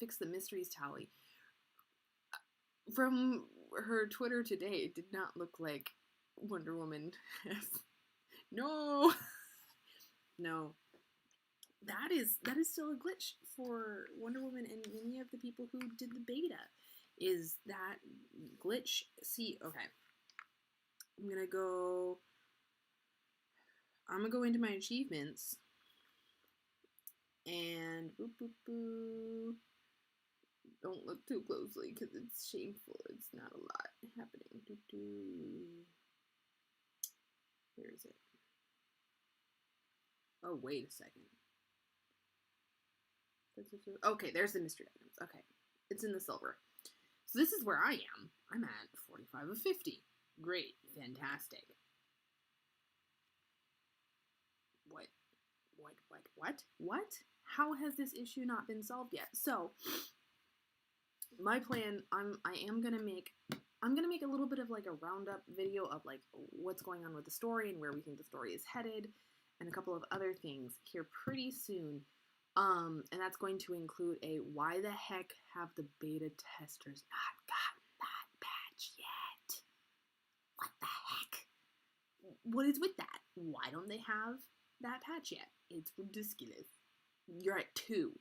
Fix the mysteries tally. From her Twitter today, it did not look like Wonder Woman has... No! No. That is still a glitch for Wonder Woman and many of the people who did the beta. Is that glitch? See, okay. I'm gonna go into my achievements and don't look too closely because it's shameful. It's not a lot happening. Where is it? Oh, wait a second. Okay, there's the mystery items. Okay, it's in the silver. So this is where I am. I'm at 45 of 50. Great, fantastic. What? How has this issue not been solved yet? So, my plan, I am gonna make a little bit of like a roundup video of like what's going on with the story and where we think the story is headed, and a couple of other things here pretty soon. And that's going to include a why the heck have the beta testers not gotten that patch yet? What the heck? What is with that? Why don't they have that patch yet? It's ridiculous. You're at 2.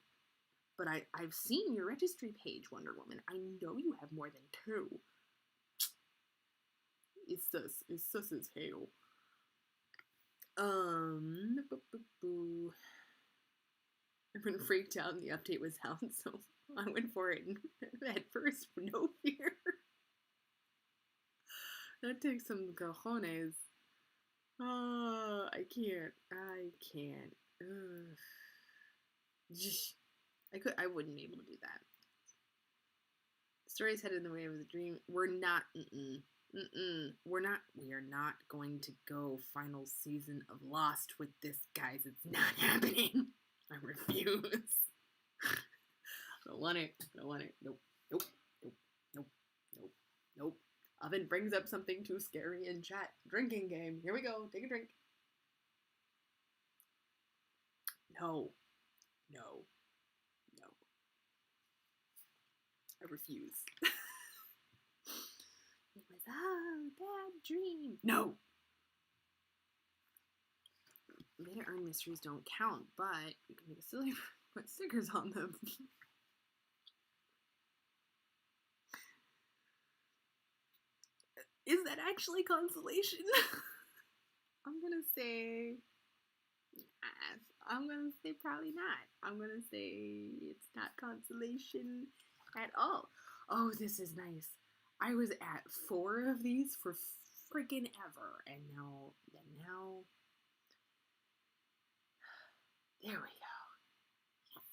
But I've seen your registry page, Wonder Woman. I know you have more than 2. It's sus as hell. I've been freaked out and the update was out, so I went for it at first for no fear. That takes some cojones. Oh, I can't. Ugh. I wouldn't be able to do that. The story's headed in the way of the dream. We're not, we are not going to go final season of Lost with this, guys. It's not happening. I refuse. I don't want it. Nope. Oven brings up something too scary in chat. Drinking game. Here we go. Take a drink. No. I refuse. It was a bad dream. No. Beta earned mysteries don't count, but you can make a silly put stickers on them. Is that actually consolation? I'm gonna say yes. I'm gonna say probably not. I'm gonna say it's not consolation at all. Oh, this is nice. I was at 4 of these for freaking ever, and now there we go. Yes.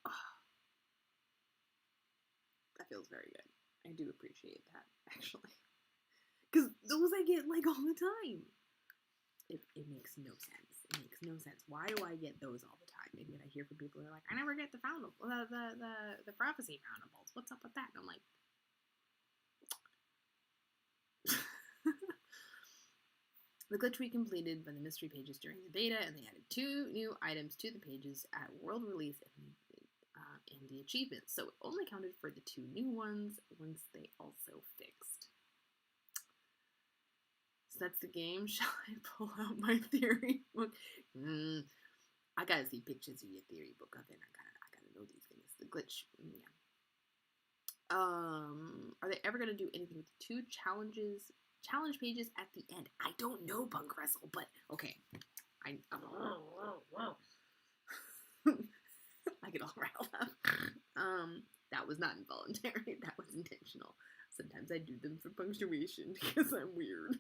Oh, that feels very good. I do appreciate that, actually. Because those I get, like, all the time. It makes no sense. It makes no sense. Why do I get those all the time? And yet I hear from people who are like, I never get the Foundable, the prophecy Foundables. What's up with that? And I'm like... The glitch we completed by the mystery pages during the beta, and they added 2 new items to the pages at world release and the achievements. So it only counted for the 2 new ones once they also fixed. So that's the game. Shall I pull out my theory book? I gotta see pictures of your theory book of it. I gotta know these things. The glitch, yeah. Are they ever gonna do anything with the 2 challenge pages at the end? I don't know, Punk Wrestle, but okay. I I get all riled up. That was not involuntary. That was intentional. Sometimes I do them for punctuation because I'm weird.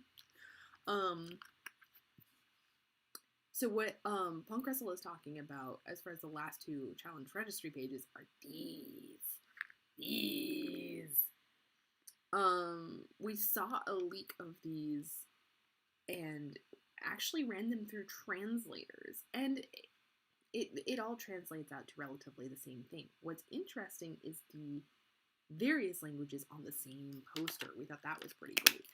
So what Punk Russell is talking about as far as the last two challenge registry pages are these. We saw a leak of these and actually ran them through translators, and it all translates out to relatively the same thing. What's interesting is the various languages on the same poster. We thought that was pretty great.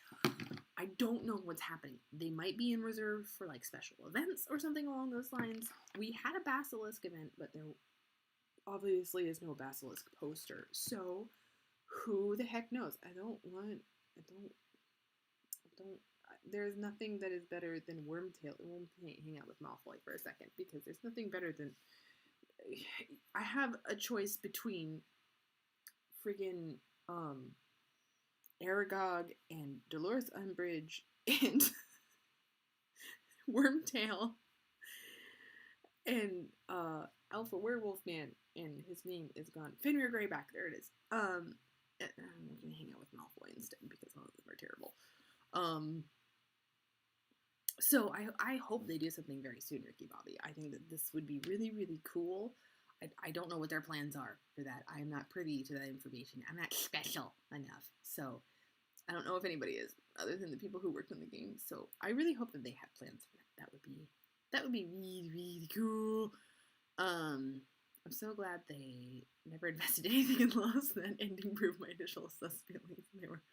I don't know what's happening. They might be in reserve for like special events or something along those lines. We had a Basilisk event, but there obviously is no Basilisk poster. So who the heck knows? There's nothing that is better than Wormtail. We'll hang out with Malfoy for a second, because there's nothing better than... I have a choice between friggin' Aragog and Dolores Umbridge and Wormtail and Alpha Werewolf Man, and his name is gone. Fenrir Greyback, there it is. I'm gonna hang out with Malfoy instead because all of them are terrible. So I hope they do something very soon, Ricky Bobby. I think that this would be really, really cool. I don't know what their plans are for that. I am not privy to that information. I'm not special enough. So I don't know if anybody is, other than the people who worked on the game. So I really hope that they have plans for that. That would be really, really cool. I'm so glad they never invested anything in Lost. That ending proved my initial sus feelings. They were...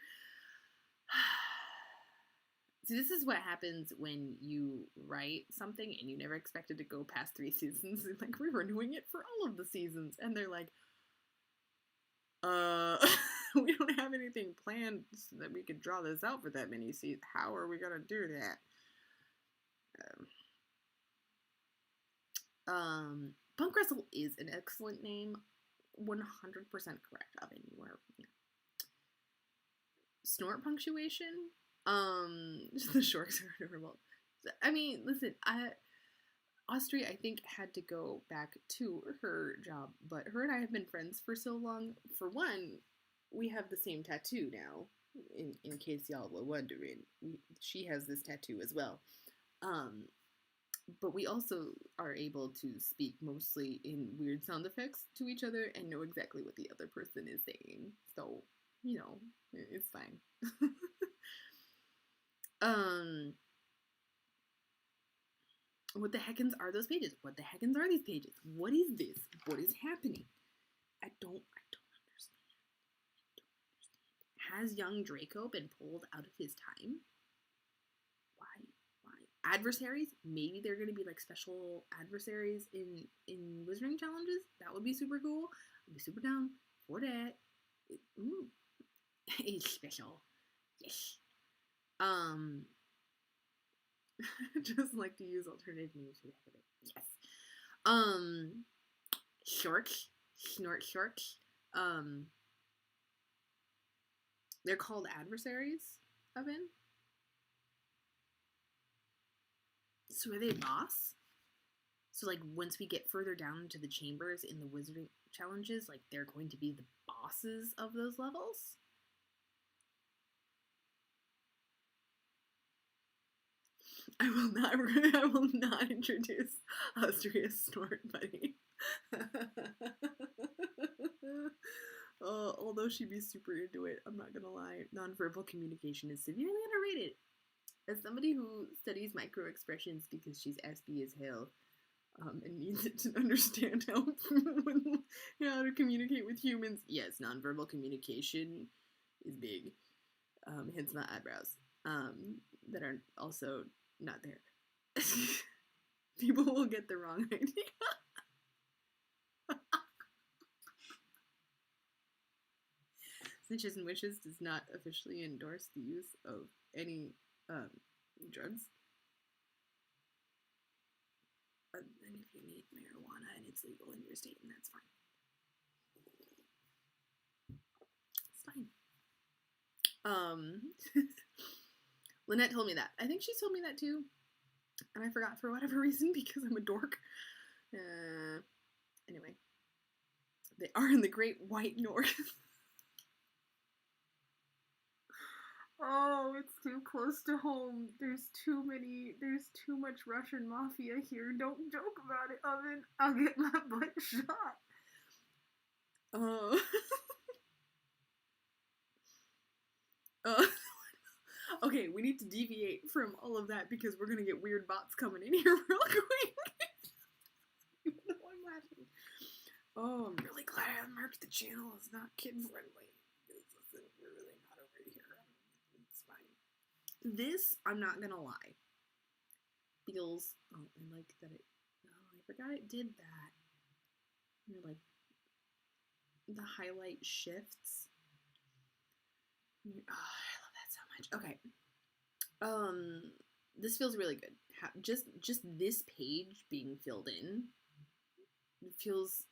See, this is what happens when you write something and you never expect it to go past 3 seasons. Like, we're renewing it for all of the seasons. And they're like, we don't have anything planned so that we could draw this out for that many seasons. How are we going to do that? Punk Russell is an excellent name. 100% correct. Oven, you are, yeah. Snort punctuation? The Shorks are adorable. I mean, listen, Austria, I think, had to go back to her job, but her and I have been friends for so long. For one, we have the same tattoo now, in case y'all were wondering. She has this tattoo as well. But we also are able to speak mostly in weird sound effects to each other and know exactly what the other person is saying. So, you know, it's fine. What the heckins are those pages? What the heckins are these pages? What is this? What is happening? I don't understand. Has young Draco been pulled out of his time? Why? Adversaries? Maybe they're going to be like special adversaries in Wizarding Challenges? That would be super cool. I'd be super down for that. It's special. Yes. Just like to use alternative names for the heck of it. Yes. Shorks. Snort Shorks. They're called adversaries, Evan. So are they boss? So, like, once we get further down into the chambers in the Wizarding Challenges, like, they're going to be the bosses of those levels? I will not introduce Austria's Snort Buddy. Although she'd be super into it, I'm not gonna lie. Nonverbal communication is severely underrated. As somebody who studies micro expressions because she's SB as hell, and needs it to understand how to communicate with humans, yes, nonverbal communication is big. Hence my eyebrows, that are also not there. People will get the wrong idea. Snitches and Wishes does not officially endorse the use of any drugs. And if you need marijuana and it's legal in your state, and that's fine. It's fine. Lynette told me that. I think she told me that too. And I forgot for whatever reason because I'm a dork. Anyway. They are in the Great White North. Oh, it's too close to home. There's too much Russian mafia here. Don't joke about it, Oven. I'll get my butt shot. Okay, we need to deviate from all of that because we're gonna get weird bots coming in here real quick. Even though I'm laughing. Oh, I'm really glad I marked the channel as not kid friendly. We're really not over here. It's fine. This, I'm not gonna lie, feels. Oh, I like that it. Oh, I forgot it did that. You're like the highlight shifts. Oh, I love that so much. Okay. This feels really good. Just this page being filled in feels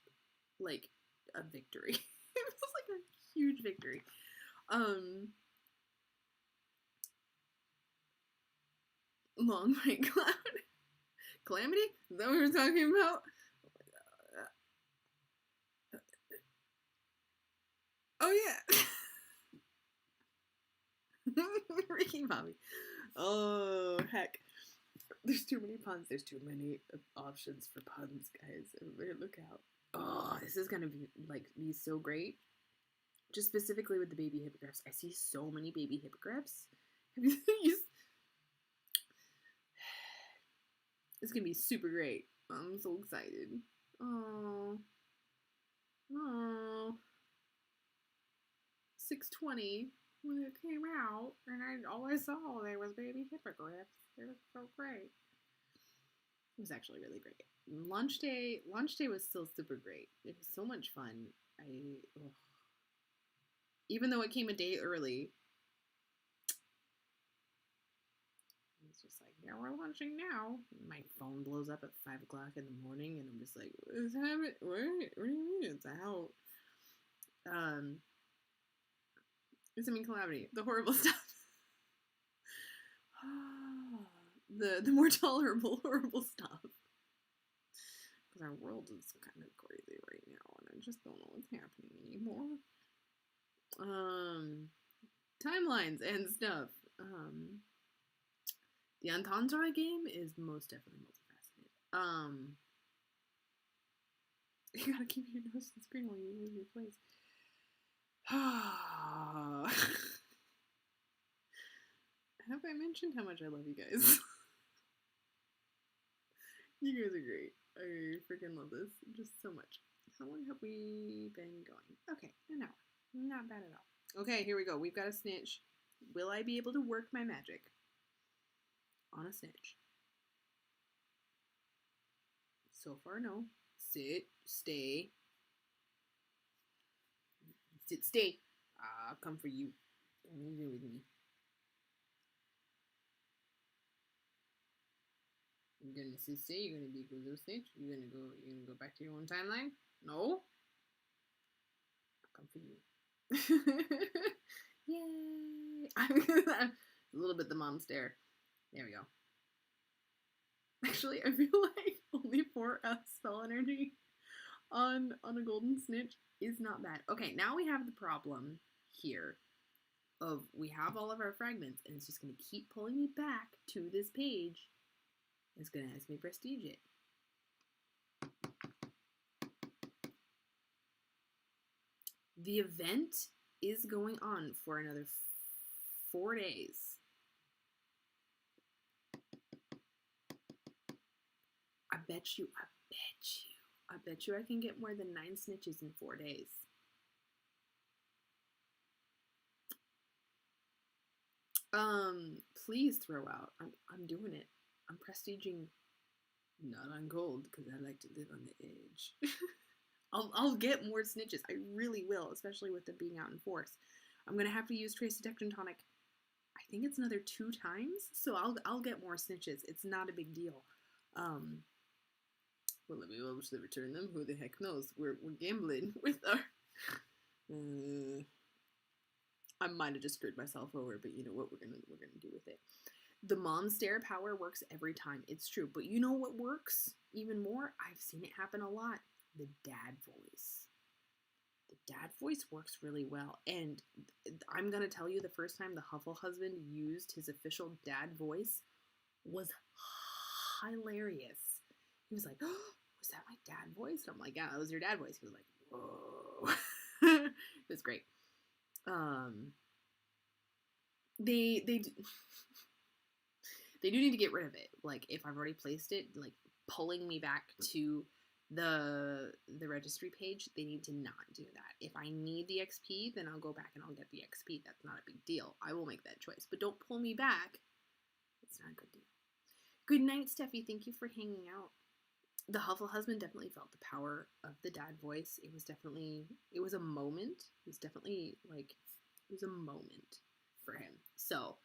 like a victory. It feels like a huge victory. Long white cloud. Calamity? Is that what we're talking about? Oh yeah. Ricky Bobby. Oh heck. There's too many puns. There's too many options for puns, guys. Everybody look out. Oh, this is gonna be so great. Just specifically with the baby hippogriffs. I see so many baby hippogriffs. Have you used? It's gonna be super great. I'm so excited. Oh. Oh. 620 when it came out, and all I saw there was baby hippogriffs. They were so great. It was actually really great. Launch day was still super great. It was so much fun. Even though it came a day early, it's just like, yeah, we're launching now. My phone blows up at 5 o'clock in the morning, and I'm just like, what's happening? What do you mean it's out? It's calamity, the horrible stuff. the more tolerable horrible stuff. Because our world is kind of crazy right now, and I just don't know what's happening anymore. Timelines and stuff. The Entendre game is most definitely multifaceted. You gotta keep your nose to the screen while you move your place. Have I mentioned how much I love you guys? You guys are great. I freaking love this just so much. How long have we been going? Okay, an hour. Not bad at all. Okay, here we go. We've got a snitch. Will I be able to work my magic on a snitch? So far, no. Sit, stay. Sit, stay. I'll come for you. Don't do with me. You're gonna stay. You're gonna be a good little snitch. You're gonna go back to your own timeline. No. I'll come for you. Yay! A little bit the mom stare. There we go. Actually, I feel like only 4 spell energy on a golden snitch is not bad. Okay, now we have the problem here of we have all of our fragments, and it's just going to keep pulling me back to this page. It's going to ask me prestige it. The event is going on for another 4 days. I bet you I can get more than 9 snitches in 4 days. Please throw out. I'm doing it. I'm prestiging, not on gold, because I like to live on the edge. I'll get more snitches. I really will, especially with them being out in force. I'm gonna have to use Trace Detection Tonic. I think it's another 2 times, so I'll get more snitches. It's not a big deal. Will I be able to return them? Who the heck knows? We're gambling with our. I might have just screwed myself over, but you know what we're gonna do with it. The mom stare power works every time. It's true, but you know what works even more? I've seen it happen a lot. The dad voice. The dad voice works really well. And I'm going to tell you, the first time the Huffle husband used his official dad voice was hilarious. He was like, oh, was that my dad voice? And I'm like, yeah, that was your dad voice. He was like, whoa. It was great. They they do need to get rid of it. Like, if I've already placed it, like pulling me back to the registry page, they need to not do that. If I need the XP, then I'll go back and I'll get the XP. That's not a big deal. I will make that choice. But don't pull me back. It's not a good deal. Good night, Steffi. Thank you for hanging out. The Huffle husband definitely felt the power of the dad voice. It was a moment. It was definitely like, it was a moment for him. So,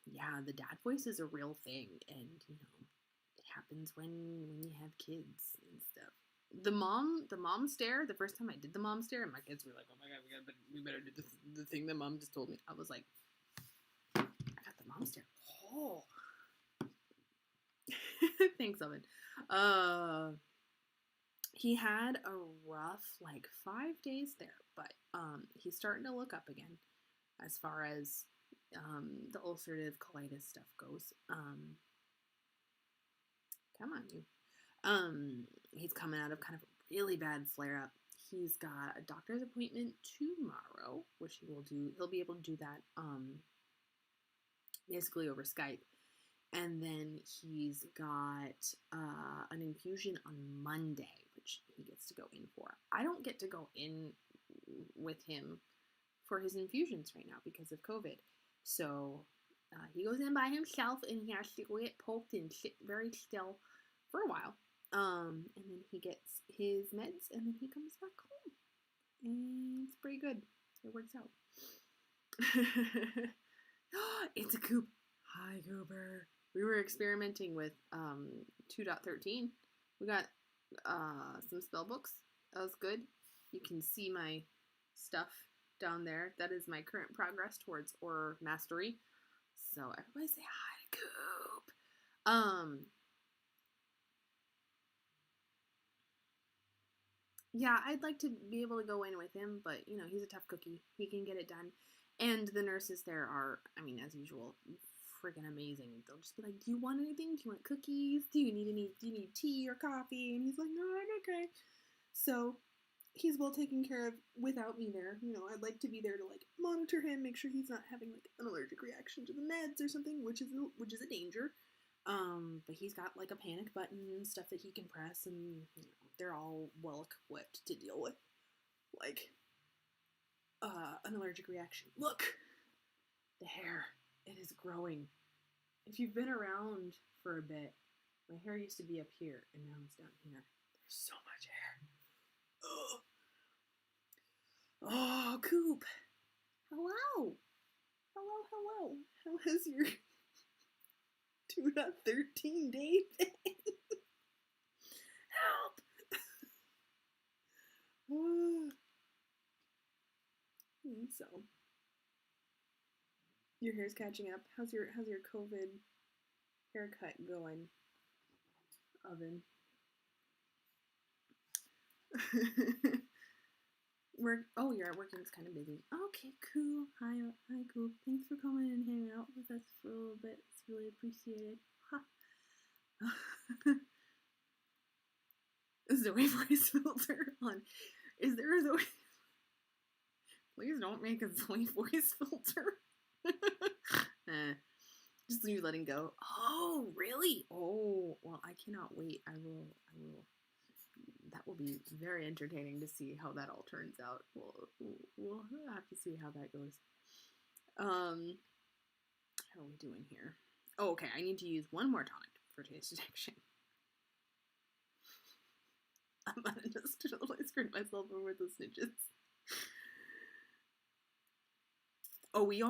yeah, the dad voice is a real thing, and you know, it happens when you have kids and stuff. The mom stare. The first time I did the mom stare, and my kids were like, "Oh my god, we better do the thing that mom just told me." I was like, "I got the mom stare." Oh, thanks, Oven. He had a rough like 5 days there, but he's starting to look up again as far as the ulcerative colitis stuff goes. Come on, you. He's coming out of kind of a really bad flare up. He's got a doctor's appointment tomorrow, which he will do. He'll be able to do that basically over Skype. And then he's got an infusion on Monday, which he gets to go in for. I don't get to go in with him for his infusions right now because of COVID. So he goes in by himself, and he has to get poked and sit very still for a while. And then he gets his meds, and then he comes back home. And it's pretty good. It works out. It's a Coop. Hi, Cooper. We were experimenting with 2.13. We got some spell books. That was good. You can see my stuff down there. That is my current progress towards Auror Mastery. So everybody say hi to Coop. Yeah, I'd like to be able to go in with him, but you know, he's a tough cookie. He can get it done. And the nurses there are, I mean, as usual, freaking amazing. They'll just be like, "Do you want anything? Do you want cookies? Do you need tea or coffee?" And he's like, "No, I'm okay." So he's well taken care of without me there. You know, I'd like to be there to like monitor him, make sure he's not having like an allergic reaction to the meds or something, which is a danger. But he's got like a panic button and stuff that he can press, and you know, they're all well equipped to deal with like an allergic reaction. Look, the hair, it is growing. If you've been around for a bit, my hair used to be up here, and now it's down here. There's so much hair. Oh, Coop. Hello. Hello. How has your 2.13 day been? Help. So, your hair's catching up. How's your COVID haircut going, Oven? You're at work and it's kind of busy. Okay, cool. Hi, cool. Thanks for coming and hanging out with us for a little bit. It's really appreciated. Ha. Zoe voice filter on. Is there a Zoe? Please don't make a Zoe voice filter. Just you letting go. Oh, really? Oh, well, I cannot wait. I will. That will be very entertaining to see how that all turns out. We'll have to see how that goes. How are we doing here? Oh, okay. I need to use one more tonic for taste detection. I'm gonna just totally screwed myself over with the snitches. Oh, we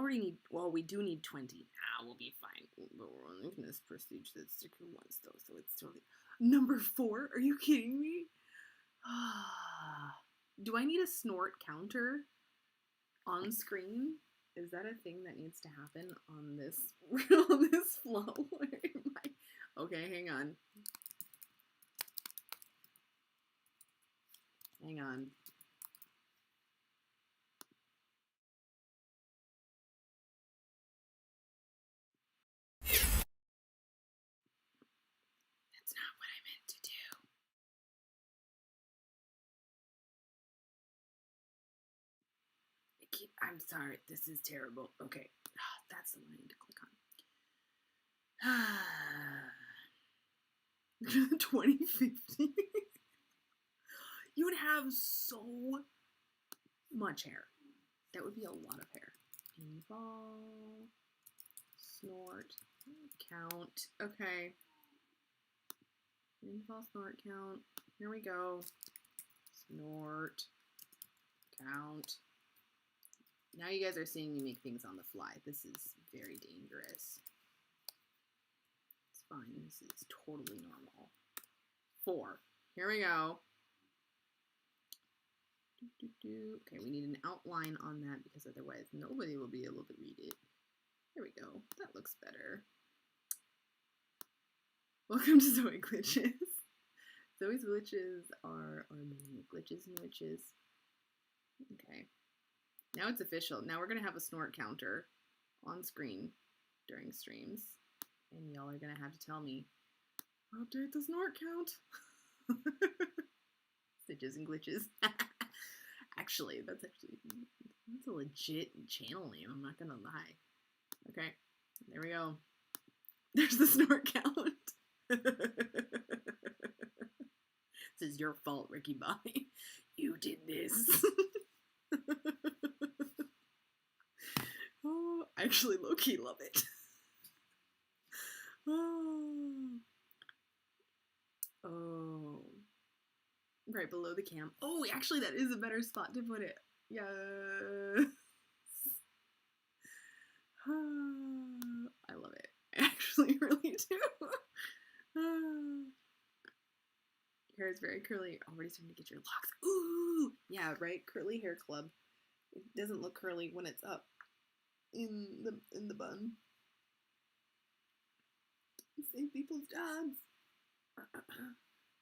do need 20. We'll be fine. But we're only gonna prestige the sticker once though, so it's totally... Number 4? Are you kidding me? Do I need a snort counter on screen? Is that a thing that needs to happen on this flow? Okay, hang on. Hang on. That's not what I meant to do. I'm sorry. This is terrible. Okay. That's the one I need to click on. 2050. You would have so much hair. That would be a lot of hair. Infall, snort, count. Okay. Infall, snort, count. Here we go. Snort, count. Now you guys are seeing me make things on the fly. This is very dangerous. It's fine. This is totally normal. 4. Here we go. Okay, we need an outline on that because otherwise nobody will be able to read it. There we go. That looks better. Welcome to Zoe Glitches. Zoe's glitches are many glitches and witches. Okay. Now it's official. Now we're going to have a snort counter on screen during streams. And y'all are going to have to tell me, update the snort count. Stitches and glitches. Actually, that's a legit channel name. I'm not going to lie. Okay. There we go. There's the snort count. This is your fault, Ricky Bobby. You did this. Oh, I actually low-key love it. Oh. Right below the cam. Oh, actually, that is a better spot to put it. Yes. I love it. I actually really do. Hair is very curly. Already starting to get your locks. Ooh! Yeah, right? Curly hair club. It doesn't look curly when it's up in the bun. Save people's jobs.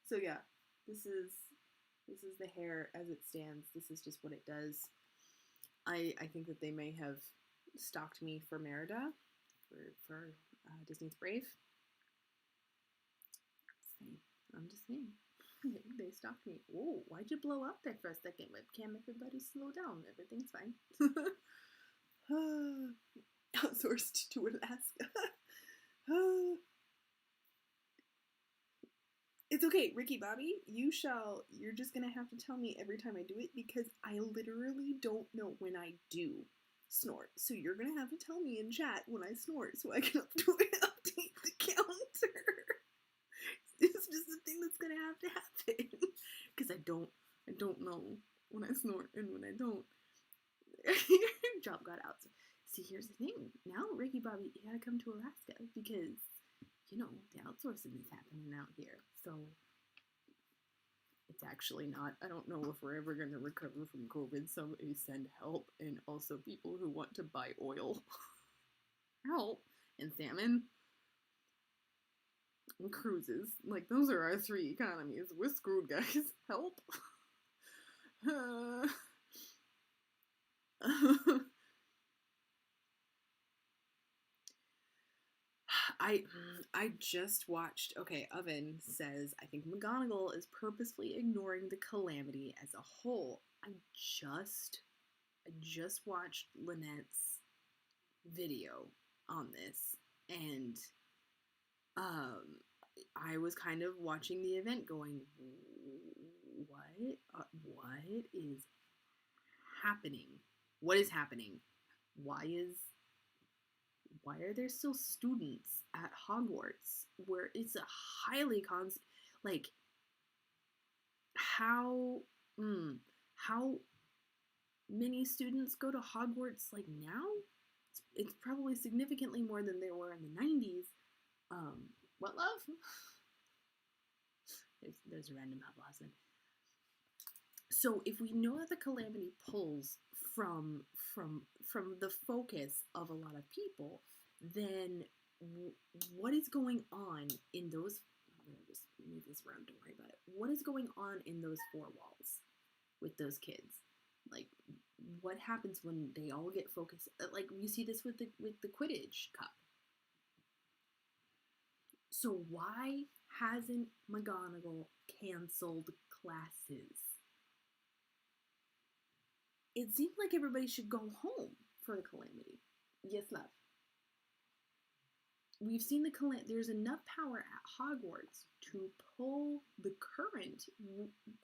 So yeah, this is the hair as it stands. This is just what it does. I think that they may have stalked me for Merida, for Disney's Brave. I'm just saying. They stalked me. Whoa, why'd you blow up there for a second, webcam? Everybody slow down. Everything's fine. Outsourced to Alaska. It's okay, Ricky Bobby. You're just gonna have to tell me every time I do it because I literally don't know when I do snort. So you're gonna have to tell me in chat when I snort so I can update the counter. It's just a thing that's gonna have to happen because I don't know when I snort and when I don't. Job got out. See, here's the thing. Now, Ricky Bobby, you gotta come to Alaska because the outsourcing is happening out here. So it's actually not. I don't know if we're ever gonna recover from COVID. Somebody send help, and also people who want to buy oil, help, and salmon. And cruises. Like, those are our 3 economies. We're screwed, guys. Help. I just watched, okay, Oven says, I think McGonagall is purposefully ignoring the calamity as a whole. I just watched Lynette's video on this, and I was kind of watching the event going, what is happening? What is happening? Why are there still students at Hogwarts where it's a highly like how many students go to Hogwarts like now? It's probably significantly more than there were in the 90s. What, love? There's a random Huffle husband. So if we know that the calamity pulls from the focus of a lot of people, then what is going on in those? I'm gonna just move this around. Don't worry about it. What is going on in those 4 walls? with those kids. Like, what happens when they all get focused? Like, you see this with the Quidditch Cup. So why hasn't McGonagall canceled classes? It seems like everybody should go home for the calamity. Yes, love. We've seen the calamity. There's enough power at Hogwarts to pull the current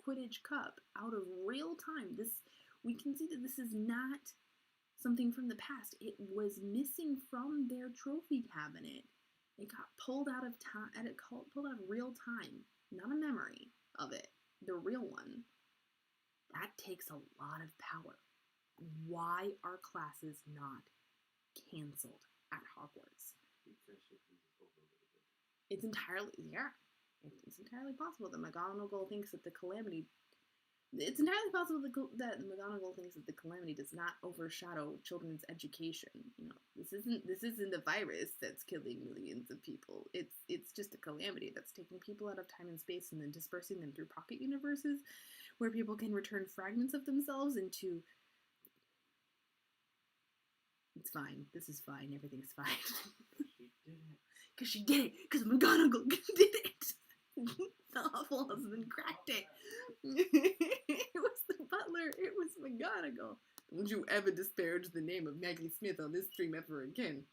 Quidditch Cup out of real time. We can see that this is not something from the past. It was missing from their trophy cabinet. It got pulled out of time, and it pulled out of real time, not a memory of it, the real one. That takes a lot of power. Why are classes not canceled at Hogwarts? It's entirely possible that McGonagall thinks that the calamity. It's entirely possible that McGonagall thinks that the calamity does not overshadow children's education. You know, this isn't a virus that's killing millions of people. It's just a calamity that's taking people out of time and space and then dispersing them through pocket universes, where people can return fragments of themselves into. It's fine. This is fine. Everything's fine. Because she did it. Because McGonagall did it. The Huffle husband cracked it. It was the butler. It was McGonagall. Don't you ever disparage the name of Maggie Smith on this stream ever again.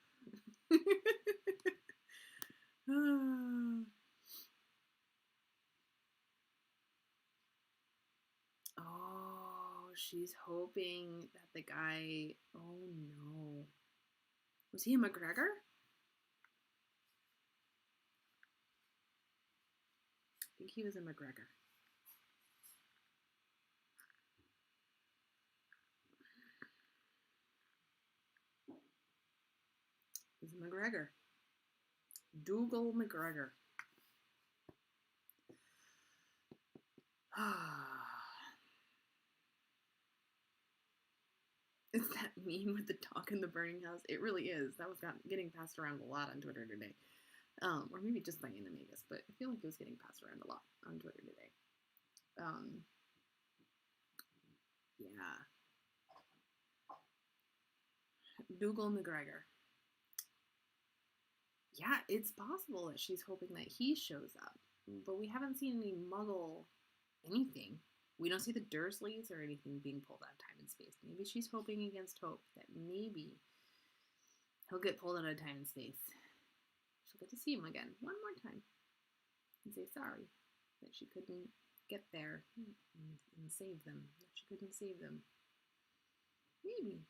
Oh, she's hoping that the guy... Oh, no. Was he a McGregor? I think he was a McGregor. He's a McGregor. Dougal McGregor. Is that meme with the dog in the burning house? It really is. That was getting passed around a lot on Twitter today. Or maybe just by Animagus, but I feel like it was getting passed around a lot on Twitter today. Yeah. Dougal McGregor. Yeah, it's possible that she's hoping that he shows up, but we haven't seen any Muggle anything. We don't see the Dursleys or anything being pulled out of time and space. Maybe she's hoping against hope that maybe he'll get pulled out of time and space. She'll get to see him again one more time and say sorry that she couldn't get there and save them. That she couldn't save them. Maybe.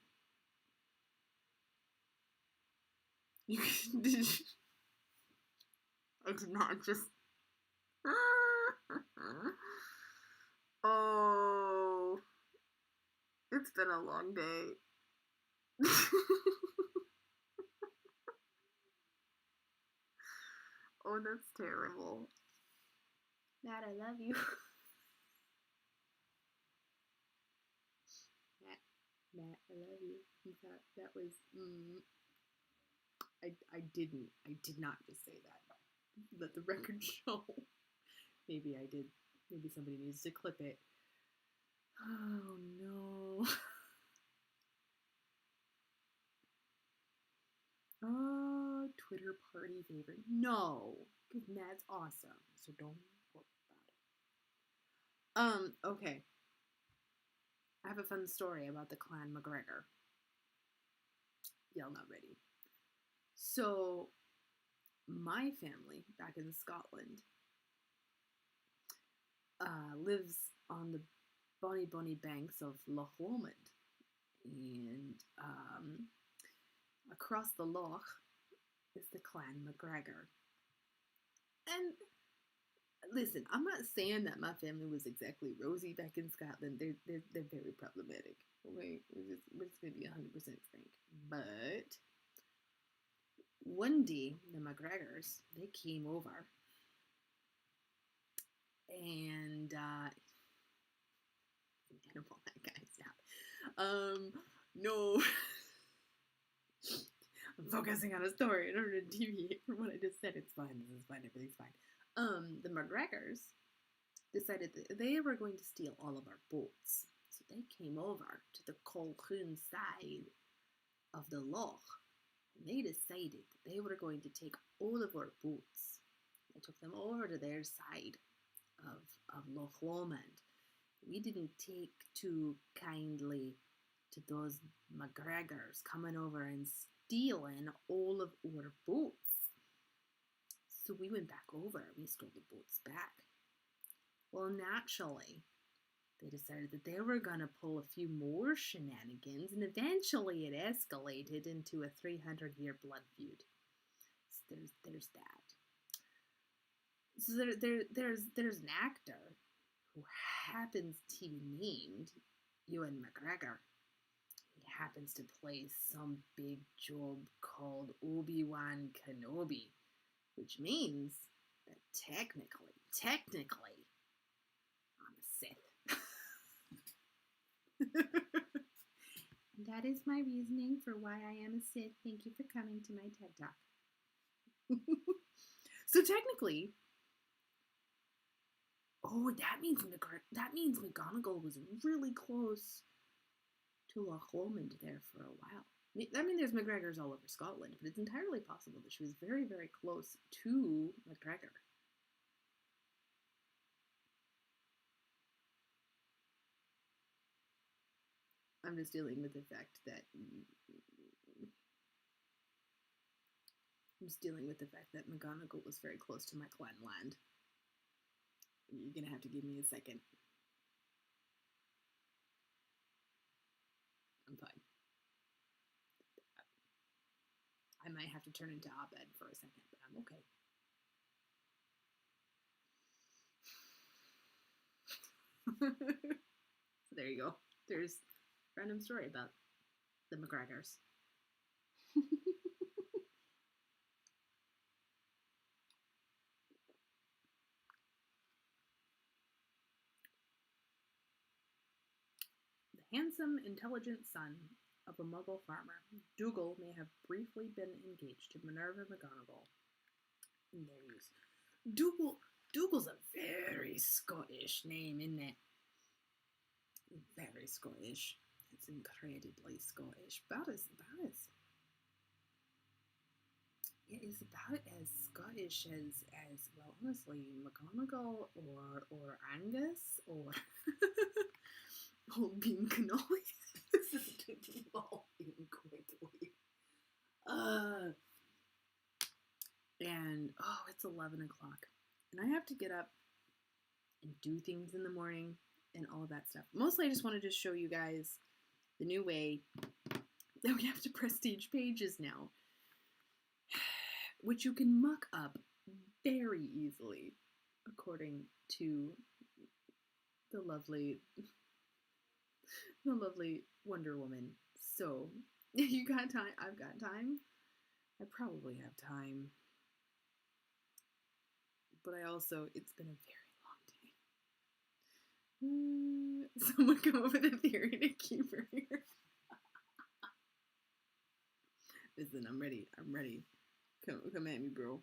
It's not just... Oh, it's been a long day. Oh, that's terrible. Matt, I love you. Matt, I love you. That was... I did not just say that. Let the record show. Maybe I did. Maybe somebody needs to clip it. Oh, no. Oh, Twitter party favorite. No, because Matt's awesome, so don't worry about it. Okay. I have a fun story about the Clan McGregor. Y'all not ready. So, my family back in Scotland lives on the bonny banks of Loch Lomond. And across the loch is the Clan McGregor. And listen, I'm not saying that my family was exactly rosy back in Scotland. They're very problematic. Okay, we're just gonna be 100% frank. But one day, the McGregors, they came over, and animal, that guy, stop. No. I'm focusing on a story in order to deviate from what I just said. It's fine. This is fine. Everything's fine. The McGregors decided that they were going to steal all of our boats. So they came over to the Colquhoun side of the loch, and they decided that they were going to take all of our boats. They took them over to their side of Loch Lomond. We didn't take too kindly to those McGregors coming over and stealing all of our boats. So we went back over. We stole the boats back. Well, naturally, they decided that they were going to pull a few more shenanigans, and eventually it escalated into a 300-year blood feud. So there's that. So there's an actor who happens to be named Ewan McGregor. He happens to play some big job called Obi-Wan Kenobi, which means that technically, I'm a Sith. And that is my reasoning for why I am a Sith. Thank you for coming to my TED Talk. So technically, that means McGonagall was really close to Loch Lomond there for a while. I mean, there's McGregors all over Scotland, but it's entirely possible that she was very, very close to McGregor. I'm just dealing with the fact that McGonagall was very close to my clan land. You're gonna have to give me a second. I'm fine. I might have to turn into Abed for a second, but I'm okay. So there you go. There's a random story about the McGregors. The handsome, intelligent son of a Muggle farmer, Dougal may have briefly been engaged to Minerva McGonagall in their youth. Dougal's a very Scottish name, isn't it? Very Scottish. It's incredibly Scottish. It is about as Scottish as well, honestly, McGonagall or Angus or Old Bean Cannoli. This is evolving quickly. And it's 11 o'clock, and I have to get up and do things in the morning and all of that stuff. Mostly I just wanted to show you guys the new way that we have to prestige pages now, which you can muck up very easily, according to the lovely Wonder Woman. So, you got time? I've got time. I probably have time. But it's been a very long day. Someone come up with a theory to keep her here. Listen, I'm ready. Come at me, bro.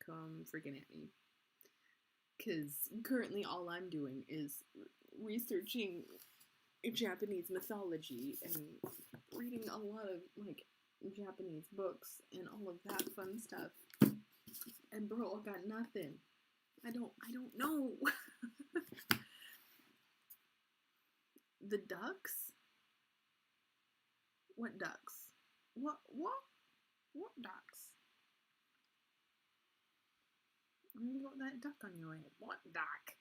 Come freaking at me. Because currently all I'm doing is researching Japanese mythology and reading a lot of, Japanese books and all of that fun stuff. And bro, I got nothing. I don't know. The ducks? What ducks? What ducks? You got that duck on your head. What duck?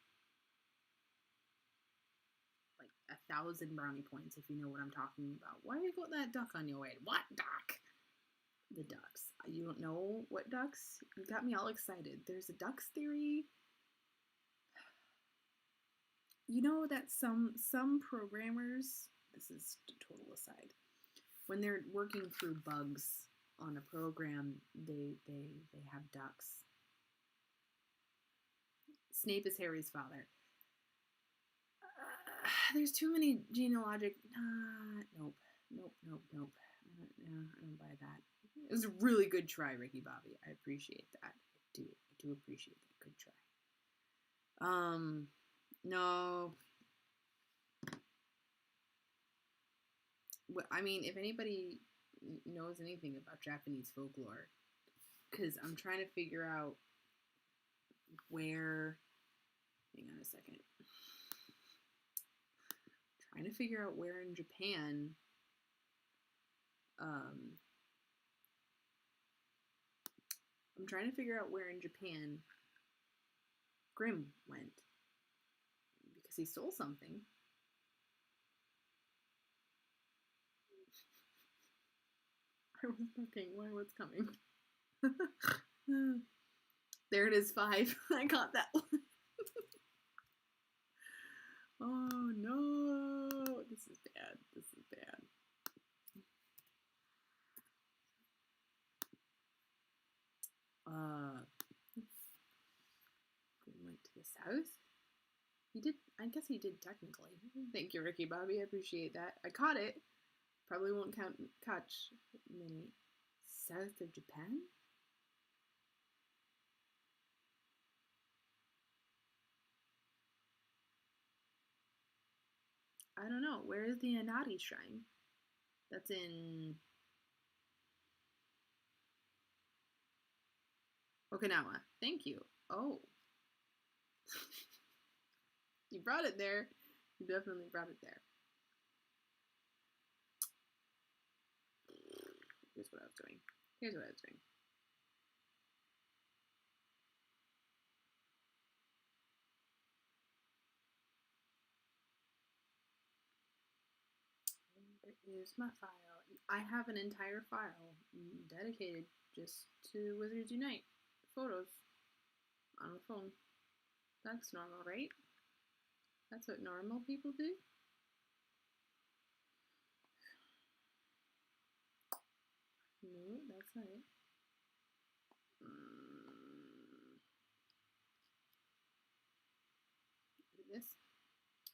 Like 1,000 brownie points if you know what I'm talking about. Why you got that duck on your head? What duck? The ducks. You don't know what ducks? You got me all excited. There's a ducks theory. You know that some programmers, this is a total aside, when they're working through bugs on a program, they have ducks. Snape is Harry's father. There's too many genealogic. Nope. I don't buy that. It was a really good try, Ricky Bobby. I appreciate that. I do appreciate that. Good try. No. I mean, if anybody knows anything about Japanese folklore, because I'm trying to figure out where. Hang on a second. Trying to figure out where in Japan. I'm trying to figure out where in Japan Grimm went because he stole something. I was looking. What's coming? There it is, 5. I got that one. Oh no, this is bad. This is bad. Went to the south. He did. I guess he did technically. Thank you, Ricky Bobby. I appreciate that. I caught it. Probably won't catch many. South of Japan. I don't know. Where is the Inari Shrine? That's in Okinawa. Thank you. Oh. You brought it there. You definitely brought it there. Here's what I was doing. Here's what I was doing. Here's my file. I have an entire file dedicated just to Wizards Unite photos on the phone. That's normal, right? That's what normal people do. No, that's not it. This.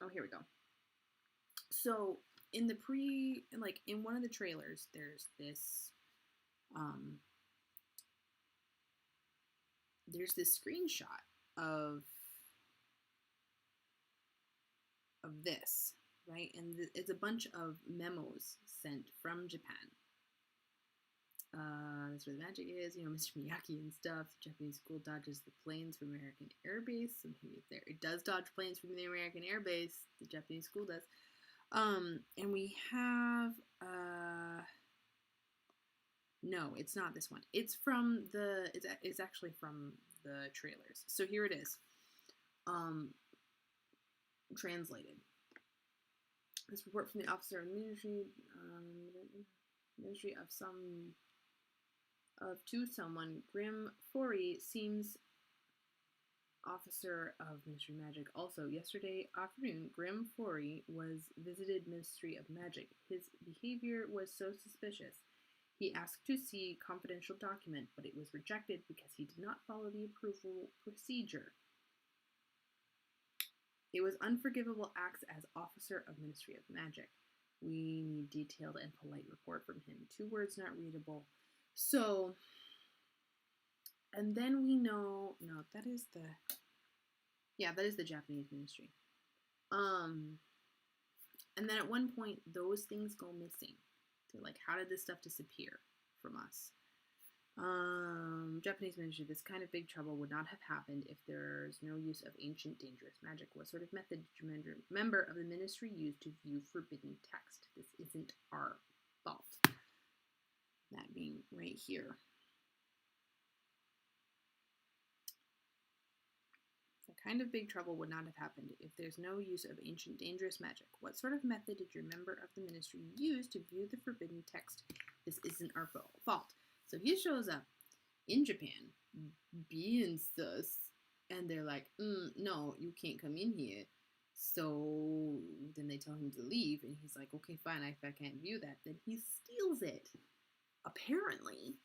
Oh, here we go. So in the in one of the trailers, there's this screenshot of this, right? And it's a bunch of memos sent from Japan. That's where the magic is, Mr. Miyaki and stuff. The Japanese school dodges the planes from American Air Base. So maybe it's there. It does dodge planes from the American Air Base. The Japanese school does. And we have, no, it's not this one. It's from it's actually from the trailers. So here it is. Translated. This report from the officer of ministry to someone. Grim Fori seems officer of Ministry of Magic. Also, yesterday afternoon, Grim Fori visited Ministry of Magic. His behavior was so suspicious. He asked to see confidential document, but it was rejected because he did not follow the approval procedure. It was unforgivable acts as officer of Ministry of Magic. We need detailed and polite report from him. 2 words not readable. So, and then we know, no, that is the Japanese ministry. And then at one point, those things go missing. They're like, how did this stuff disappear from us? Japanese ministry, this kind of big trouble would not have happened if there's no use of ancient dangerous magic. What sort of method did your member of the ministry use to view forbidden text? This isn't our fault. That being right here. The kind of big trouble would not have happened if there's no use of ancient dangerous magic. What sort of method did your member of the ministry use to view the forbidden text? This isn't our fault. So he shows up in Japan, being sus, and they're like, no, you can't come in here. So then they tell him to leave, and he's like, okay, fine, if I can't view that, then he steals it, apparently.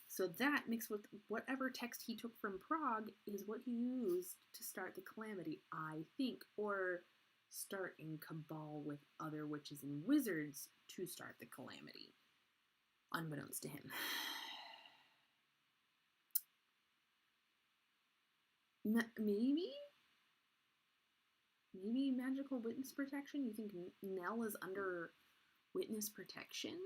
So that mixed with whatever text he took from Prague is what he used to start the calamity, I think, or start in cabal with other witches and wizards to start the calamity, unbeknownst to him. Maybe? Maybe magical witness protection? You think Nell is under witness protection?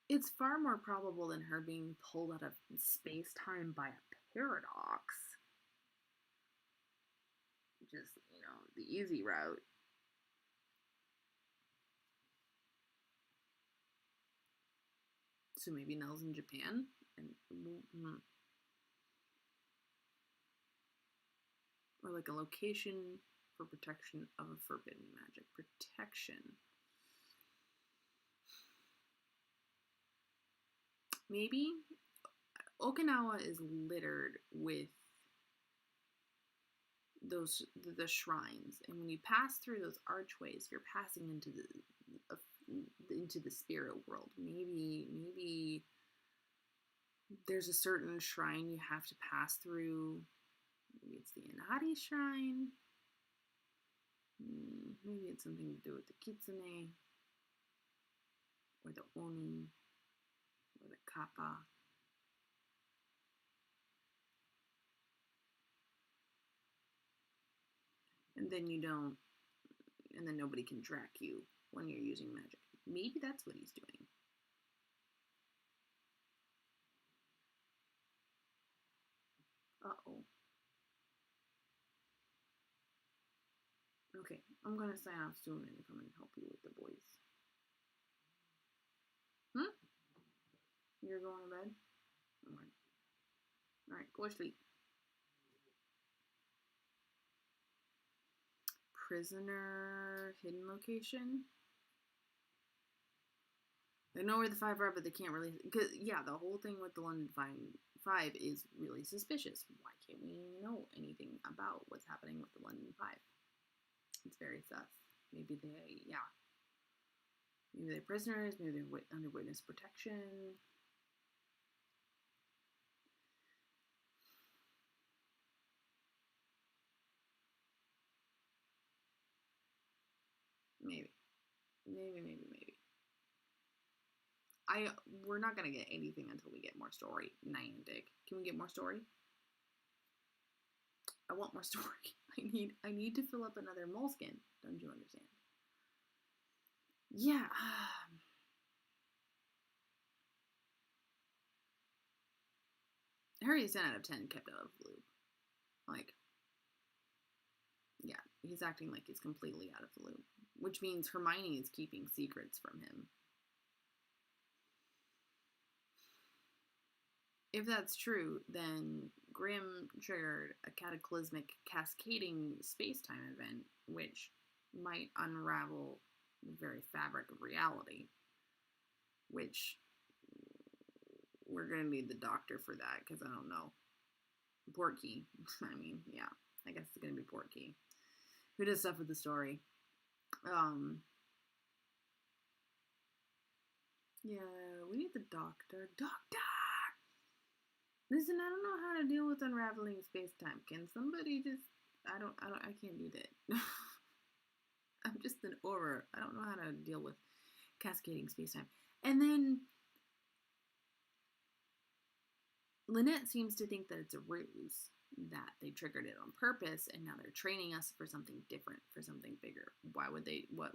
It's far more probable than her being pulled out of space-time by a paradox. Just, the easy route. So maybe Nell's in Japan? Or like a location for protection of a forbidden magic. Protection. Maybe Okinawa is littered with the shrines, and when you pass through those archways, you're passing into the spirit world. Maybe there's a certain shrine you have to pass through. Maybe it's the Inari shrine. Maybe it's something to do with the kitsune, or the oni, or the kappa. And then nobody can track you when you're using magic. Maybe that's what he's doing. Uh-oh. Okay, I'm gonna sign off soon and come and help you with the boys. You're going to bed? Alright, go to sleep. Prisoner hidden location? They know where the 5 are, but they can't really... Cause, yeah, the whole thing with the London 5 is really suspicious. Why can't we know anything about what's happening with the London 5? It's very sus. Maybe they're prisoners, maybe they're under witness protection. Maybe. We're not gonna get anything until we get more story. Niantic. Can we get more story? I want more story. I need to fill up another moleskin. Don't you understand? Yeah. Harry is 10 out of 10 kept out of the loop. Like, yeah, he's acting like he's completely out of the loop, which means Hermione is keeping secrets from him. If that's true, then Grimm triggered a cataclysmic cascading space-time event, which might unravel the very fabric of reality, which we're going to need the doctor for that, because I don't know. Portkey. I mean, yeah, I guess it's going to be Portkey. Who does stuff with the story? Yeah, we need the doctor. Doctor! Listen, I don't know how to deal with unraveling space-time. Can somebody just... I can't do that. I'm just an aura. I don't know how to deal with cascading space-time. And then Lynette seems to think that it's a ruse, that they triggered it on purpose, and now they're training us for something different, for something bigger. Why would they? What?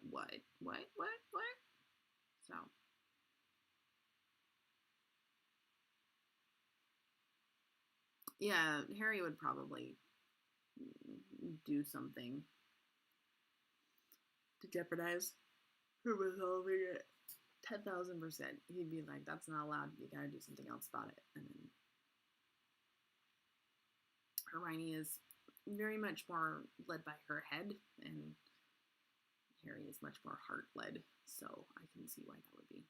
So. Yeah, Harry would probably do something to jeopardize her resolving it. 10,000%. He'd be like, that's not allowed. You gotta do something else about it. And then Hermione is very much more led by her head, and Harry is much more heart-led. So I can see why that would be.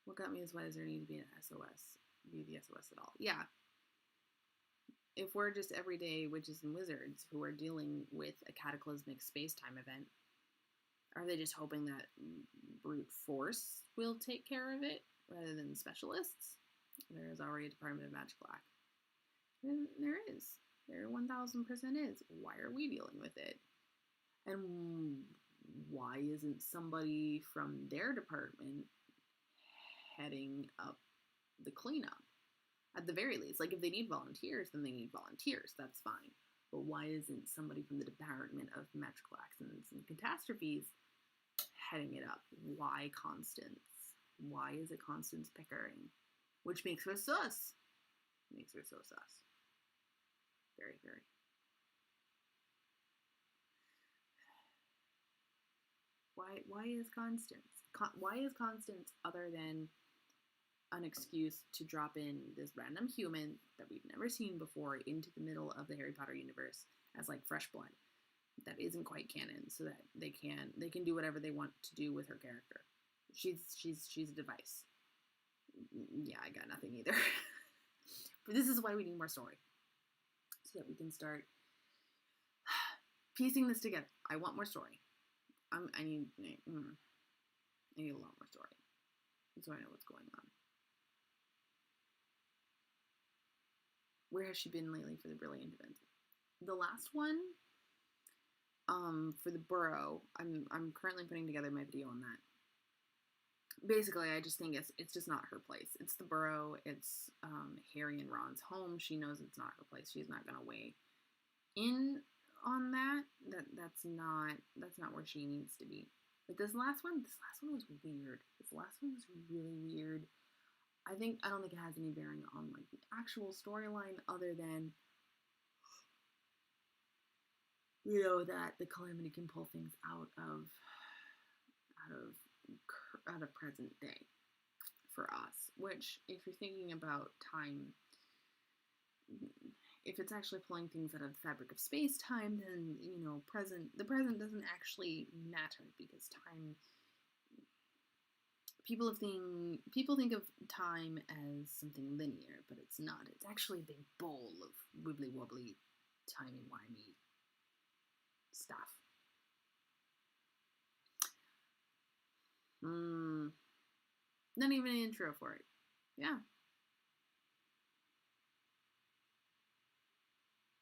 What got me is, why does there need to be an SOS? Be the SOS at all? Yeah. If we're just everyday witches and wizards who are dealing with a cataclysmic space-time event, are they just hoping that brute force will take care of it rather than specialists? There is already a Department of Magical Act. There is. There 1000% is. Why are we dealing with it? And why isn't somebody from their department heading up the cleanup? At the very least, like if they need volunteers, then they need volunteers. That's fine. But why isn't somebody from the Department of Magical Accidents and Catastrophes heading it up? Why Constance? Why is it Constance Pickering? Which makes her sus. Makes her so sus. Very, very. Why is Constance? Why is Constance other than an excuse to drop in this random human that we've never seen before into the middle of the Harry Potter universe as like fresh blood that isn't quite canon, so that they can do whatever they want to do with her character. She's a device. Yeah, I got nothing either. But this is why we need more story, so that we can start piecing this together. I want more story. I need a lot more story, so I know what's going on. Where has she been lately for the brilliant events? The last one, for the Burrow, I'm currently putting together my video on that. Basically, I just think it's just not her place. It's the Burrow. It's Harry and Ron's home. She knows it's not her place. She's not gonna weigh in on that. That's not where she needs to be. But this last one was weird. This last one was really weird. I don't think it has any bearing on like the actual storyline, other than that the Calamity can pull things out of present day for us. Which, if you're thinking about time, if it's actually pulling things out of the fabric of space-time, then the present doesn't actually matter, because time. People think of time as something linear, but it's not. It's actually a big bowl of wibbly wobbly, timey wimey stuff. Not even an intro for it. Yeah.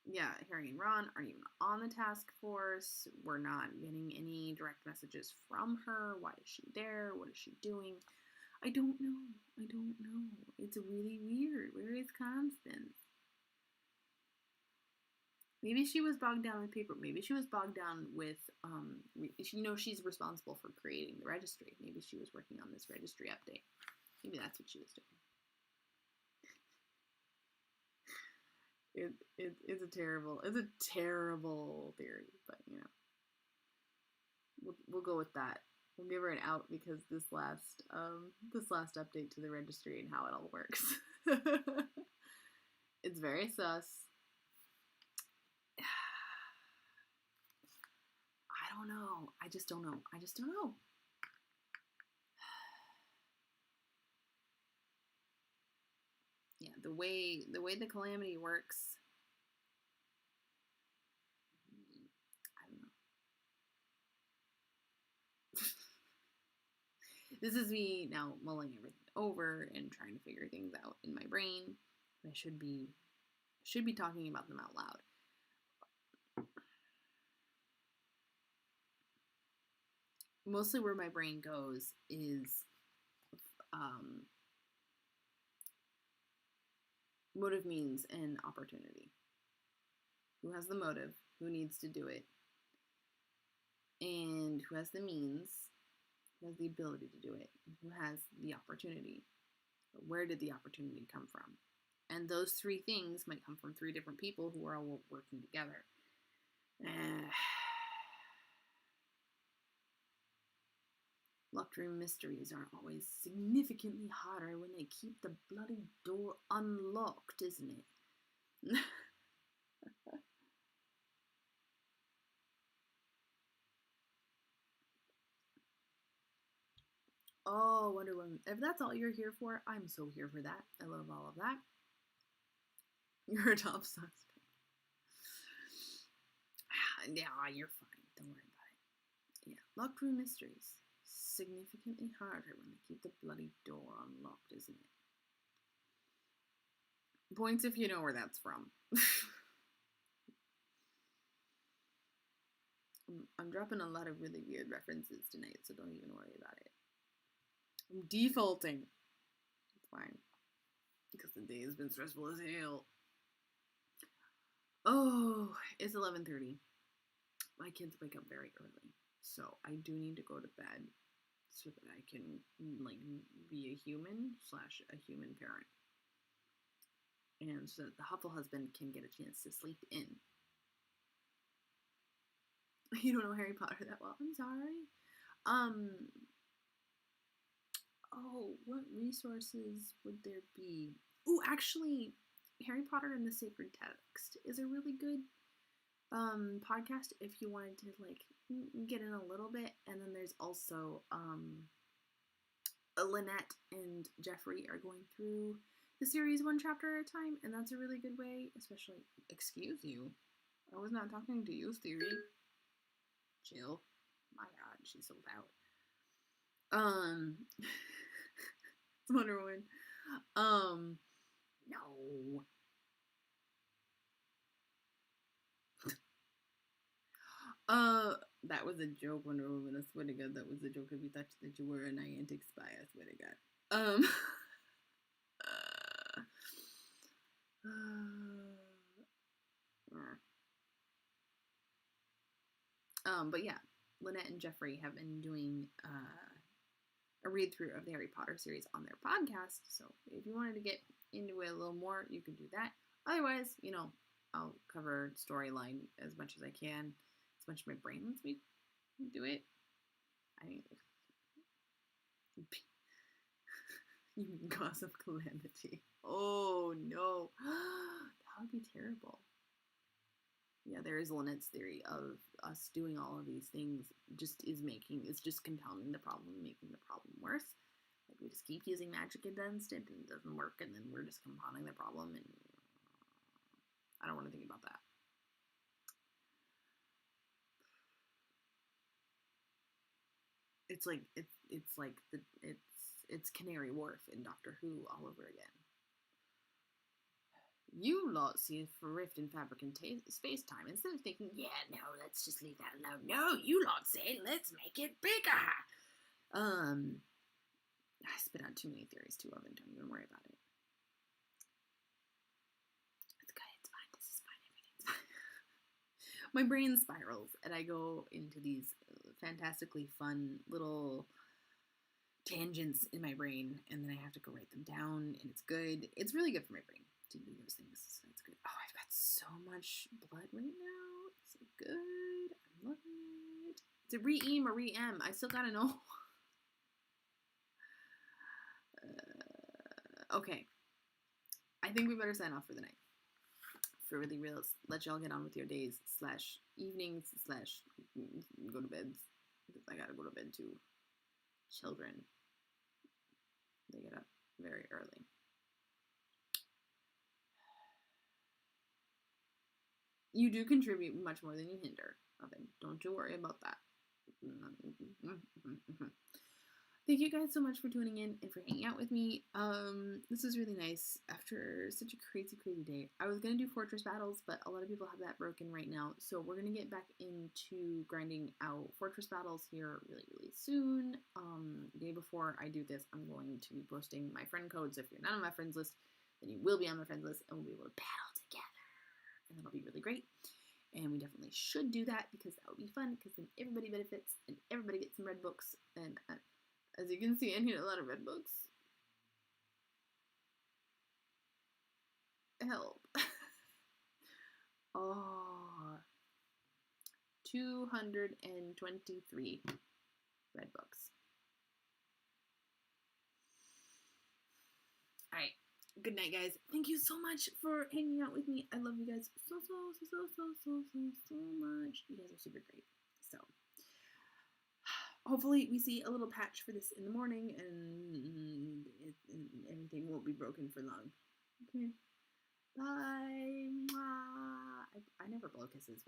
Yeah, Harry and Ron aren't even on the task force. We're not getting any direct messages from her. Why is she there? What is she doing? I don't know. It's really weird. Where is Constance? Maybe she was bogged down with paper. Maybe she was bogged down with, she's responsible for creating the registry. Maybe she was working on this registry update. Maybe that's what she was doing. It's a terrible theory, but we'll go with that. We'll give her an out, because this last update to the registry and how it all works. It's very sus. I don't know. I just don't know. Yeah, the way the Calamity works, I don't know. This is me now mulling everything over and trying to figure things out in my brain. I should be talking about them out loud. Mostly where my brain goes is motive, means, and opportunity. Who has the motive? Who needs to do it? And who has the means? Who has the ability to do it? And who has the opportunity? Where did the opportunity come from? And those three things might come from three different people who are all working together. Locked room mysteries are always significantly harder when they keep the bloody door unlocked, isn't it? Oh, Wonder Woman. If that's all you're here for, I'm so here for that. I love all of that. You're a top suspect. Yeah, you're fine. Don't worry about it. Yeah, locked room mysteries. Significantly harder when they keep the bloody door unlocked, isn't it? Points if you know where that's from. I'm dropping a lot of really weird references tonight, so don't even worry about it. I'm defaulting. It's fine. because the day has been stressful as hell. Oh, it's 11:30. My kids wake up very early, so I do need to go to bed so that I can like be a human slash a human parent, and so that the Huffle husband can get a chance to sleep in. You don't know Harry Potter that well. I'm sorry. Oh, what resources would there be? Oh, actually, Harry Potter and the Sacred Text is a really good podcast if you wanted to like get in a little bit. And then there's also Lynette and Jeffrey are going through the series one chapter at a time, and that's a really good way, especially. Excuse you, I was not talking to you, Theory. Chill. My God, she's so loud. It's Wonder Woman. No. That was a joke, Wonder Woman. I swear to God, that was a joke. If you thought that you were a Niantic spy, I swear to God. But yeah, Lynette and Jeffrey have been doing a read through of the Harry Potter series on their podcast. So if you wanted to get into it a little more, you can do that. Otherwise, I'll cover storyline as much as I can, as much as my brain lets me do it. I mean, you mean cause of calamity? Oh no, that would be terrible. Yeah, there is Lynette's theory of us doing all of these things it's just compounding the problem, making the problem worse. Like we just keep using magic against it and it doesn't work, and then we're just compounding the problem, and I don't want to think about that. It's like it's Canary Wharf in Doctor Who all over again. You lot see a rift in fabric and space time. Instead of thinking, yeah, no, let's just leave that alone. No, you lot say, let's make it bigger. I spit out too many theories too often. Don't even worry about it. It's good. It's fine. This is fine. Everything's fine. My brain spirals, and I go into these fantastically fun little tangents in my brain, and then I have to go write them down, and it's good. It's really good for my brain to do those things, so that's good. Oh, I've got so much blood right now. It's so good. I'm loving it. Is it re-em or re-em? I still gotta know. Okay. I think we better sign off for the night. For really real, let y'all get on with your days / evenings / go to bed. Because I gotta go to bed too. Children, they get up very early. You do contribute much more than you hinder, Oven. Don't you worry about that. Thank you guys so much for tuning in and for hanging out with me. This is really nice after such a crazy, crazy day. I was going to do Fortress Battles, but a lot of people have that broken right now. So we're going to get back into grinding out Fortress Battles here really, really soon. The day before I do this, I'm going to be posting my friend code. So if you're not on my friends list, then you will be on my friends list and we'll be able to battle together. And that'll be really great. And we definitely should do that because that would be fun because then everybody benefits and everybody gets some red books. And as you can see, I need a lot of red books. Help. Oh, 223 red books. All right. Good night, guys. Thank you so much for hanging out with me. I love you guys so much. You guys are super great. So hopefully we see a little patch for this in the morning and everything won't be broken for long. Okay. Bye. I never blow kisses.